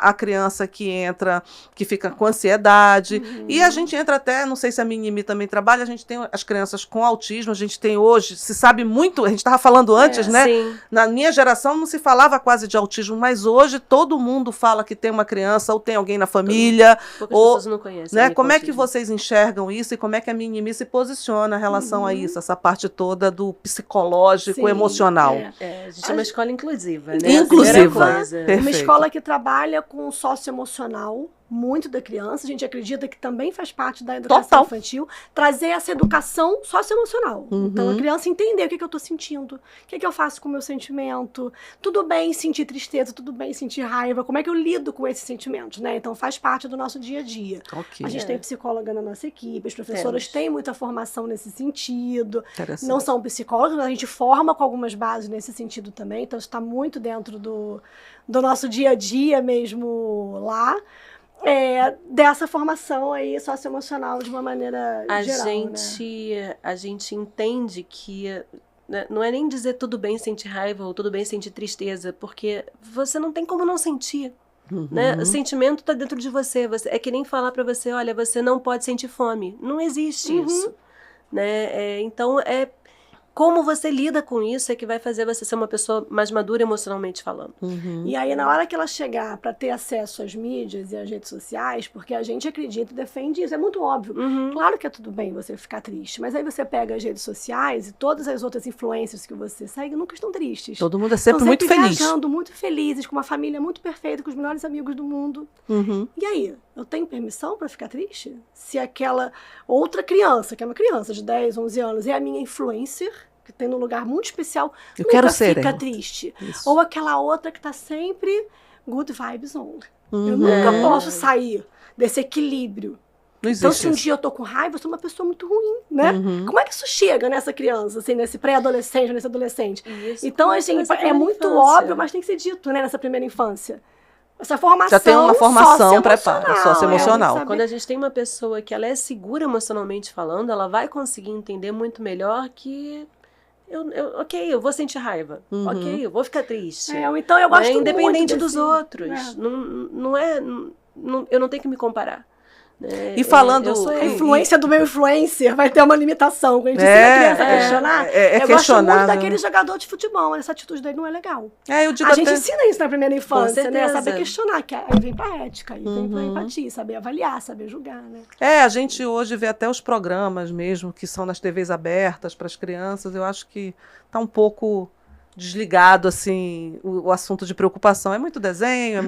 a criança que entra, que fica com ansiedade. E a gente entra até, não sei se a Minimi também trabalha, a gente tem as crianças com autismo, a gente tem hoje, se sabe muito, a gente estava falando antes, né? Sim. Na minha geração não se falava quase de autismo, mas hoje todo mundo fala que tem uma criança ou tem alguém na família. Poucas pessoas não conhecem. Né? Como é que vocês enxergam isso e como é que a Minimi se posiciona em relação a isso, essa parte toda do psicológico, emocional? A gente é uma escola inclusiva, né? Inclusiva. Uma escola que trabalha com o socioemocional muito da criança, a gente acredita que também faz parte da educação infantil, trazer essa educação socioemocional. Então, a criança entender o que eu estou sentindo, o que eu faço com o meu sentimento, tudo bem sentir tristeza, tudo bem sentir raiva, como é que eu lido com esses sentimentos, né? Então, faz parte do nosso dia a dia. A gente tem psicóloga na nossa equipe, as professoras têm muita formação nesse sentido, não são psicólogas, mas a gente forma com algumas bases nesse sentido também, então está muito dentro do nosso dia a dia mesmo lá. Dessa formação aí socioemocional de uma maneira geral, A gente entende que não é nem dizer tudo bem sentir raiva ou tudo bem sentir tristeza, porque você não tem como não sentir. Né? O sentimento está dentro de você. É que nem falar para você, olha, você não pode sentir fome. Não existe isso. Né? Então, como você lida com isso é que vai fazer você ser uma pessoa mais madura emocionalmente falando. E aí, na hora que ela chegar para ter acesso às mídias e às redes sociais, porque a gente acredita e defende isso, é muito óbvio. Claro que é tudo bem você ficar triste, mas aí você pega as redes sociais e todas as outras influências que você segue nunca estão tristes. Todo mundo é sempre muito feliz. Viajando, muito felizes, com uma família muito perfeita, com os melhores amigos do mundo. E aí, eu tenho permissão para ficar triste? Se aquela outra criança, que é uma criança de 10, 11 anos, é a minha influencer, que tem um lugar muito especial, eu quero ser fica triste. Ou aquela outra que está sempre good vibes on. Eu nunca posso sair desse equilíbrio. Não existe Então, se um isso. dia eu tô com raiva, eu sou uma pessoa muito ruim, né? Como é que isso chega nessa criança, assim, nesse pré-adolescente, nesse adolescente? Isso Então, assim, é muito óbvio, mas tem que ser dito, né, nessa primeira infância. Essa formação Já tem uma formação socioemocional. saber. Quando a gente tem uma pessoa que ela é segura emocionalmente falando, ela vai conseguir entender muito melhor que ok, eu vou sentir raiva. Ok, eu vou ficar triste. Então eu gosto muito independente desse, dos outros. Eu não tenho que me comparar. E falando... A influência do meu influencer vai ter uma limitação. Quando a gente ensina a criança a questionar, eu gosto muito daquele jogador de futebol. Essa atitude dele não é legal. A gente ensina isso na primeira infância, né? Saber questionar, que aí vem pra ética, aí vem pra empatia, saber avaliar, saber julgar, né? A gente hoje vê até os programas mesmo, que são nas TVs abertas para as crianças. Eu acho que tá um pouco desligado, assim, o assunto de preocupação. É muito desenho,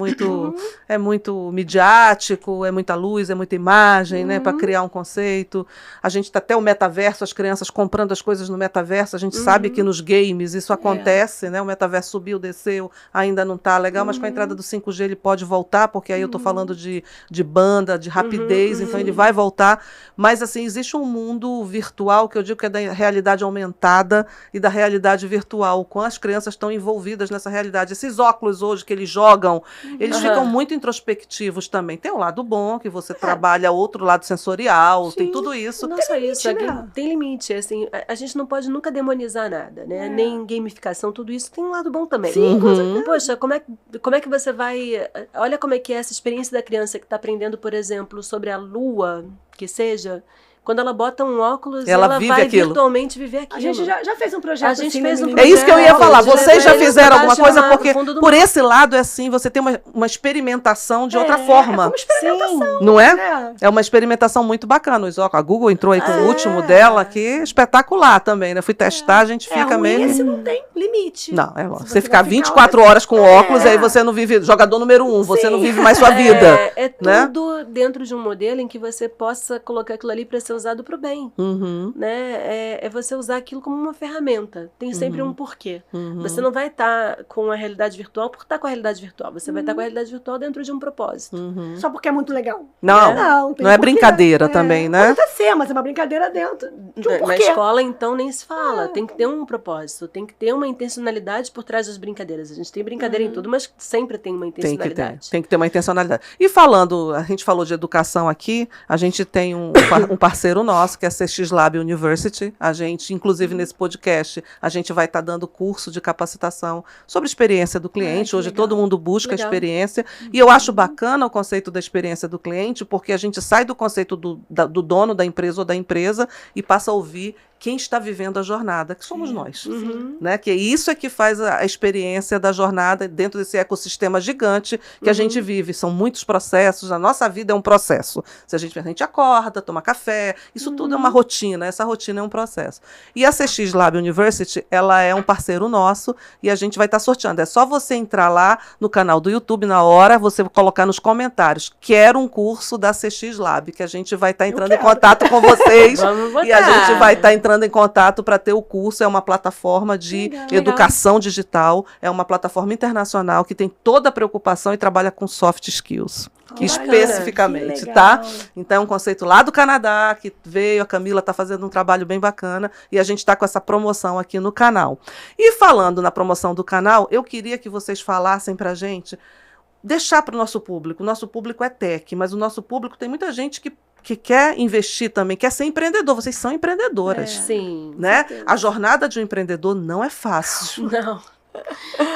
é muito midiático, é muita luz, é muita imagem, né, para criar um conceito. A gente tá até o metaverso, as crianças comprando as coisas no metaverso. A gente sabe que nos games isso acontece, né? O metaverso subiu, desceu, ainda não tá legal, mas com a entrada do 5G ele pode voltar, porque aí eu tô falando de banda, de rapidez, então ele vai voltar. Mas, assim, existe um mundo virtual, que eu digo que é da realidade aumentada e da realidade virtual, com as crianças estão envolvidas nessa realidade. Esses óculos hoje que eles jogam, eles ficam muito introspectivos também. Tem um lado bom, que você trabalha outro lado sensorial, tem tudo isso. Não só isso, tem limite. Assim, a gente não pode nunca demonizar nada, né? Nem gamificação, tudo isso tem um lado bom também. Sim, com certeza. Poxa, como é que você vai... Olha como é que é essa experiência da criança que está aprendendo, por exemplo, sobre a lua, que seja... Quando ela bota um óculos, ela vive vai aquilo. Virtualmente viver aquilo. A gente já fez um projeto assim, É isso que eu ia falar. Vocês já fizeram alguma coisa, porque por esse lado é assim, você tem uma experimentação de outra forma. É uma experimentação. Não é? É uma experimentação muito bacana. A Google entrou aí com o último dela, que é espetacular também, né? Fui testar, a gente fica mesmo... Esse não tem limite. Não, é lógico. Você ficar 24 horas com óculos, aí você não vive... Jogador número 1, você não vive mais sua vida. É tudo dentro de um modelo em que você possa colocar aquilo ali para ser usado para o bem, né? É você usar aquilo como uma ferramenta. Tem sempre um porquê. Você não vai estar com a realidade virtual por estar com a realidade virtual. Você vai estar com a realidade virtual dentro de um propósito. Só porque é muito legal. Não é brincadeira também, né? Pode até ser, mas é uma brincadeira dentro de um porquê. Na escola, então, nem se fala. Tem que ter um propósito. Tem que ter uma intencionalidade por trás das brincadeiras. A gente tem brincadeira em tudo, mas sempre tem uma intencionalidade. Tem que ter uma intencionalidade. E falando, a gente falou de educação aqui, a gente tem um parceiro nosso, que é a CX Lab University. A gente, inclusive nesse podcast, a gente vai estar dando curso de capacitação sobre experiência do cliente. Hoje todo mundo busca a experiência. E eu acho bacana o conceito da experiência do cliente, porque a gente sai do conceito do dono da empresa ou da empresa e passa a ouvir quem está vivendo a jornada, que somos nós. Né? Que isso é que faz a experiência da jornada dentro desse ecossistema gigante que a gente vive. São muitos processos, a nossa vida é um processo. Se a gente acorda, toma café, isso tudo é uma rotina, essa rotina é um processo. E a CX Lab University, ela é um parceiro nosso e a gente vai estar sorteando. É só você entrar lá no canal do YouTube, na hora, você colocar nos comentários, quero um curso da CX Lab, que a gente vai estar entrando em contato com vocês e a gente vai estar entrando em contato para ter o curso. É uma plataforma de educação digital, é uma plataforma internacional que tem toda a preocupação e trabalha com soft skills. Especificamente, tá? Então é um conceito lá do Canadá, que veio, a Camila está fazendo um trabalho bem bacana e a gente está com essa promoção aqui no canal. E falando na promoção do canal, eu queria que vocês falassem pra gente, deixar para o nosso público é tech, mas o nosso público tem muita gente que quer investir também, quer ser empreendedor. Vocês são empreendedoras. Sim. Né? A jornada de um empreendedor não é fácil.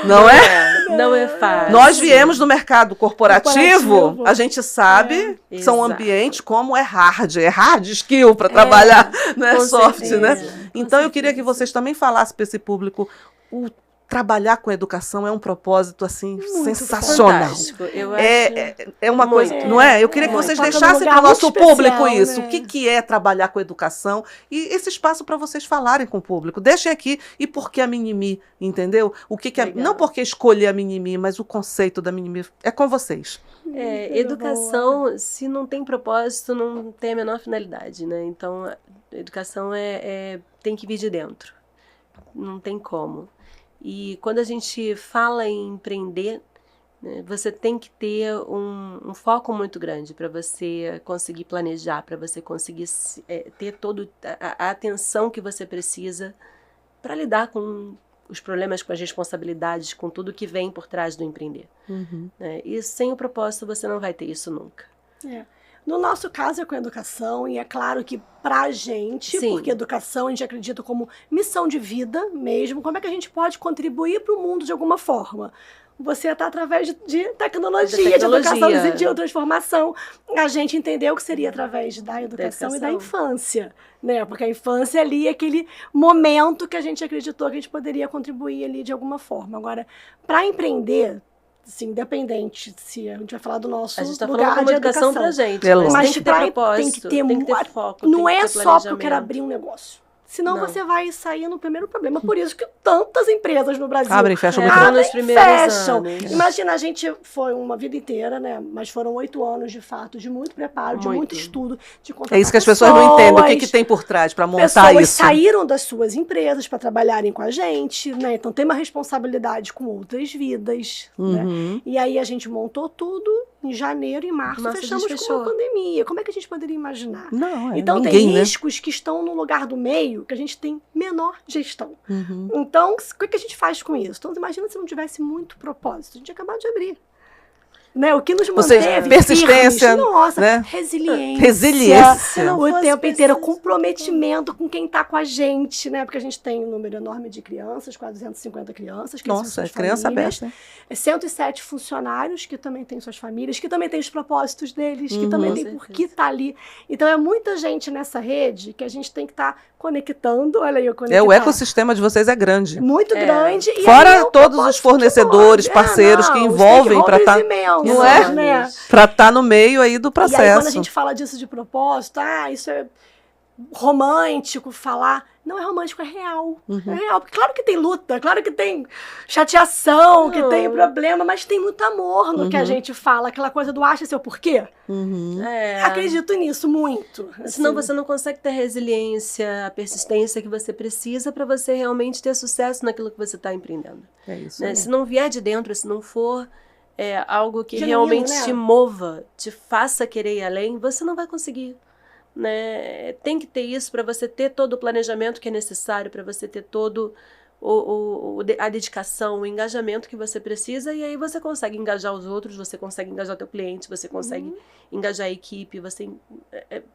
Não é fácil. Nós viemos do mercado corporativo, a gente sabe que são ambientes como é hard skill para trabalhar, não é soft, certeza, né? Então eu queria que vocês também falassem para esse público trabalhar com educação é um propósito assim sensacional. É uma coisa, não é? Eu queria que vocês deixassem para o nosso público isso. Né? O que é trabalhar com educação e esse espaço para vocês falarem com o público. Deixem aqui e por que a Minimi, entendeu? O que é, não porque escolher a Minimi, mas o conceito da Minimi é com vocês. Educação, se não tem propósito, não tem a menor finalidade, né? Então, a educação tem que vir de dentro. Não tem como. E quando a gente fala em empreender, Você tem que ter um foco muito grande para você conseguir planejar, para você conseguir ter toda a atenção que você precisa para lidar com os problemas, com as responsabilidades, com tudo que vem por trás do empreender. E sem o propósito você não vai ter isso nunca. No nosso caso é com a educação, e é claro que pra gente, Sim. porque educação a gente acredita como missão de vida mesmo, como é que a gente pode contribuir para o mundo de alguma forma? Você está através de tecnologia, de educação, de transformação. A gente entendeu que seria através da educação e da infância, né? Porque a infância ali é aquele momento que a gente acreditou que a gente poderia contribuir ali de alguma forma. Agora, para empreender, assim, independente se a gente vai falar do nosso a gente tá lugar falando de educação educação pra gente, mas tem que ter propósito, tem que ter foco, não tem que é ter só porque eu quero abrir um negócio. Senão Não. você vai sair no primeiro problema. Por isso que tantas empresas no Brasil Abrem e fecham muito nos primeiros fecham. anos. Imagina, a gente foi uma vida inteira, né? Mas foram 8 anos, de fato, de muito preparo, de muito estudo, de contratar É isso que as pessoas não entendem. O que tem por trás para montar pessoas isso? saíram das suas empresas para trabalharem com a gente, né? Então tem uma responsabilidade com outras vidas, né? E aí a gente montou tudo. Em janeiro e março fechamos com a pandemia. Como é que a gente poderia imaginar? Não, então ninguém, tem riscos que estão no lugar do meio que a gente tem menor gestão. Então, o que a gente faz com isso? Então, imagina se não tivesse muito propósito. A gente ia acabar de abrir. Né? O que nos manteve persistência, firmes, nossa, né? resiliência o tempo inteiro, comprometimento com quem está com a gente, né? Porque a gente tem um número enorme de crianças, quase 250 crianças. Que Nossa, é criança aberta. 107 funcionários que também têm suas famílias, que também têm os propósitos deles, que também tem por que estar ali. Então é muita gente nessa rede que a gente tem que estar conectando. Olha aí, o ecossistema de vocês é grande. Muito grande. E fora todos os fornecedores, parceiros que envolvem para estar... Não é? Né? Para estar no meio aí do processo. E aí, quando a gente fala disso de propósito, isso é romântico falar. Não é romântico, é real. É real. Porque claro que tem luta, claro que tem chateação, que tem problema, mas tem muito amor no que a gente fala. Aquela coisa do acha seu porquê. Acredito nisso muito. Senão você não consegue ter a resiliência, a persistência que você precisa para você realmente ter sucesso naquilo que você está empreendendo. É isso. Né? Se não vier de dentro, se não for algo que realmente te mova, te faça querer ir além, você não vai conseguir. Né? Tem que ter isso para você ter todo o planejamento que é necessário, para você ter todo a dedicação, o engajamento que você precisa, e aí você consegue engajar os outros, você consegue engajar o teu cliente, você consegue engajar a equipe,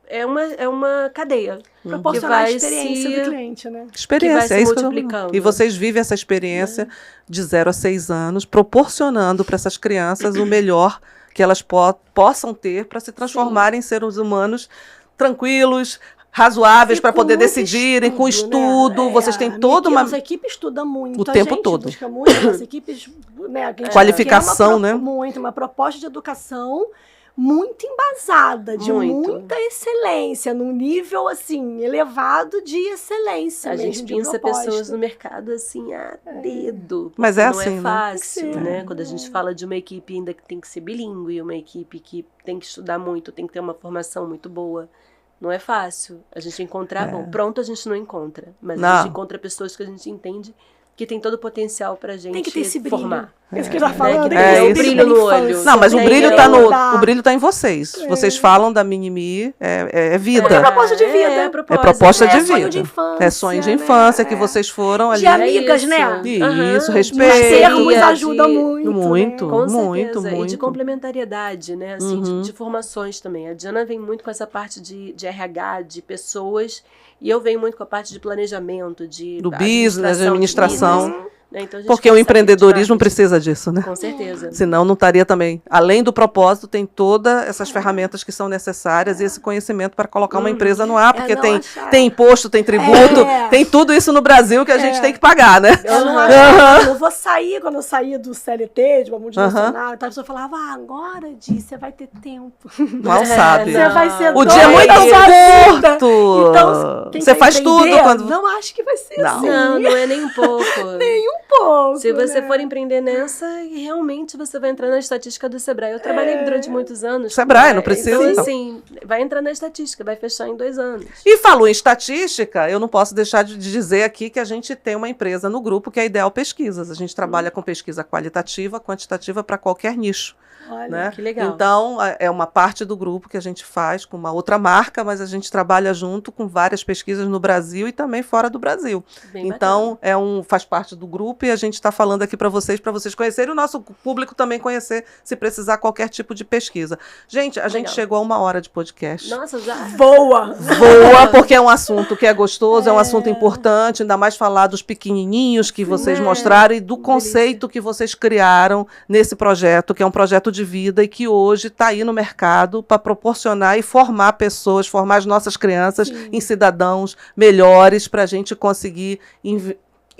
é uma cadeia. Proporcionar a experiência do cliente, né? Experiência, é isso multiplicando. E vocês vivem essa experiência de 0 a 6 anos, proporcionando para essas crianças o melhor que elas possam ter para se transformarem em seres humanos tranquilos, razoáveis para poder decidirem, com estudo. Né? Vocês têm toda uma... Nossa equipe estuda muito. O tempo todo. Busca muito. Nossa equipe, né, qualificação, né? Uma proposta de educação muito embasada, de muita excelência, num nível, assim, elevado de excelência. A gente pensa pessoas no mercado, assim, a dedo. Mas é não assim, é fácil, né? Quando a gente fala de uma equipe ainda que tem que ser bilíngue, uma equipe que tem que estudar muito, tem que ter uma formação muito boa. Não é fácil a gente encontrar, pronto a gente não encontra, mas a gente encontra pessoas que a gente entende que tem todo o potencial pra gente tem que ter esse brilho. formar. Isso que eu já falando, o brilho no olho. Não, mas o brilho tá em vocês. Vocês falam da Minimi, é vida. É proposta de vida. É proposta de vida. Sonho de infância. É sonho de infância, que vocês foram ali. De amigas, né? Isso, respeito. Os termos ajudam muito. Muito, né? Com muito, certeza. muito. E de complementariedade, né? Assim, de formações também. A Diana vem muito com essa parte de RH, de pessoas, e eu venho muito com a parte de planejamento, do business, de administração. Né? Então, porque o empreendedorismo precisa disso, né? Com certeza. Senão não estaria também. Além do propósito, tem todas essas ferramentas que são necessárias e esse conhecimento para colocar uma empresa no ar, porque tem imposto, tem tributo, tem tudo isso no Brasil que a gente tem que pagar, né? Eu não acho. Eu vou sair, quando eu saí do CLT, de uma multinacional, a pessoa falava, agora, Di, você vai ter tempo. Mal sabe. Você vai ser o dia é muito curto. Então, você faz tudo quando... Não acho que vai ser assim. Não é nem um pouco. Nem um pouco, Se você né? for empreender nessa, realmente você vai entrar na estatística do Sebrae. Eu trabalhei durante muitos anos. Sebrae, não precisa, Então, então. assim, vai entrar na estatística, vai fechar em 2 anos. E falou em estatística, eu não posso deixar de dizer aqui que a gente tem uma empresa no grupo que é a Ideal Pesquisas. A gente trabalha com pesquisa qualitativa, quantitativa para qualquer nicho. Olha, Né? que legal. Então, é uma parte do grupo que a gente faz com uma outra marca, mas a gente trabalha junto com várias pesquisas no Brasil e também fora do Brasil. Bem Então, faz parte do grupo e a gente está falando aqui para vocês conhecerem, e o nosso público também conhecer, se precisar qualquer tipo de pesquisa. Gente, a gente chegou a 1 hora de podcast. Nossa, já... voa! Voa, porque é um assunto que é gostoso, é um assunto importante, ainda mais falar dos pequenininhos que vocês mostraram e do conceito que vocês criaram nesse projeto, que é um projeto de vida e que hoje está aí no mercado para proporcionar e formar pessoas, formar as nossas crianças em cidadãos melhores para a gente conseguir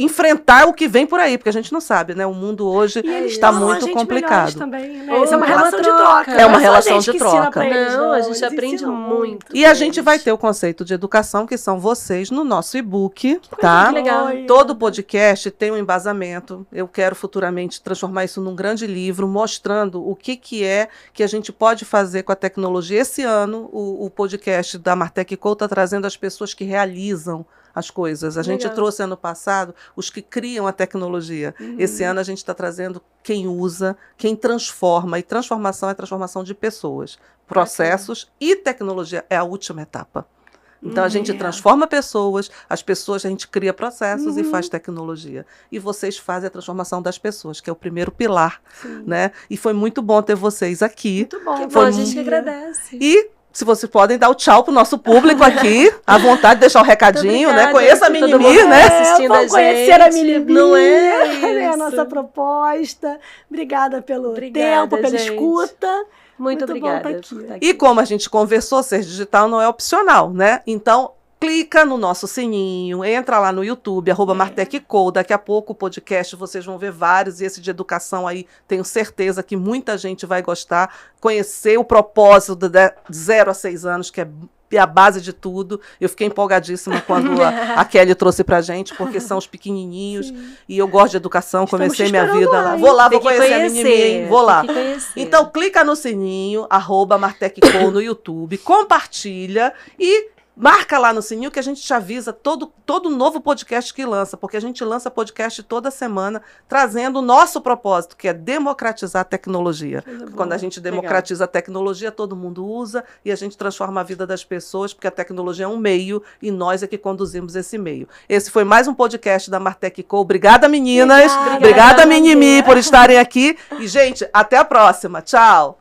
enfrentar o que vem por aí, porque a gente não sabe, né? O mundo hoje está muito complicado. Também, né? Isso é uma relação de troca. É uma relação de troca. Não, a gente aprende muito. E a gente vai ter o conceito de educação, que são vocês, no nosso e-book, tá? Que legal. Todo podcast tem um embasamento. Eu quero futuramente transformar isso num grande livro, mostrando o que é que a gente pode fazer com a tecnologia. Esse ano, o podcast da Martech Co está trazendo as pessoas que realizam as coisas. A gente trouxe ano passado os que criam a tecnologia. Esse ano a gente está trazendo quem usa, quem transforma. E transformação é transformação de pessoas. Processos e tecnologia é a última etapa. Então, a gente transforma pessoas, as pessoas, a gente cria processos e faz tecnologia. E vocês fazem a transformação das pessoas, que é o primeiro pilar, né? E foi muito bom ter vocês aqui. Muito bom. Que bom, a gente que agradece. E se vocês podem dar o tchau pro nosso público aqui, à vontade, deixar um recadinho, né? Conheça a Minimi, né? Assistindo a gente. Conhecer a Minimi, não é a nossa proposta. Obrigada pelo tempo, pela escuta. Muito obrigada. Bom tá aqui. E como a gente conversou, ser digital não é opcional, né? Então, clica no nosso sininho, entra lá no YouTube, @martechco. Daqui a pouco o podcast, vocês vão ver vários, e esse de educação aí, tenho certeza que muita gente vai gostar, conhecer o propósito de 0 a 6 anos, que é a base de tudo. Eu fiquei empolgadíssima quando a Kelly trouxe pra gente, porque são os pequenininhos, e eu gosto de educação, comecei minha vida lá. Vou lá, vou conhecer a Minimi, vou lá. Então, clica no sininho, @martechco no YouTube, compartilha e marca lá no sininho que a gente te avisa todo novo podcast que lança, porque a gente lança podcast toda semana, trazendo o nosso propósito, que é democratizar a tecnologia. Quando a gente democratiza a tecnologia, todo mundo usa e a gente transforma a vida das pessoas, porque a tecnologia é um meio e nós é que conduzimos esse meio. Esse foi mais um podcast da Martech Co. Obrigada, meninas. Obrigada, Minimi, por estarem aqui. E, gente, até a próxima. Tchau.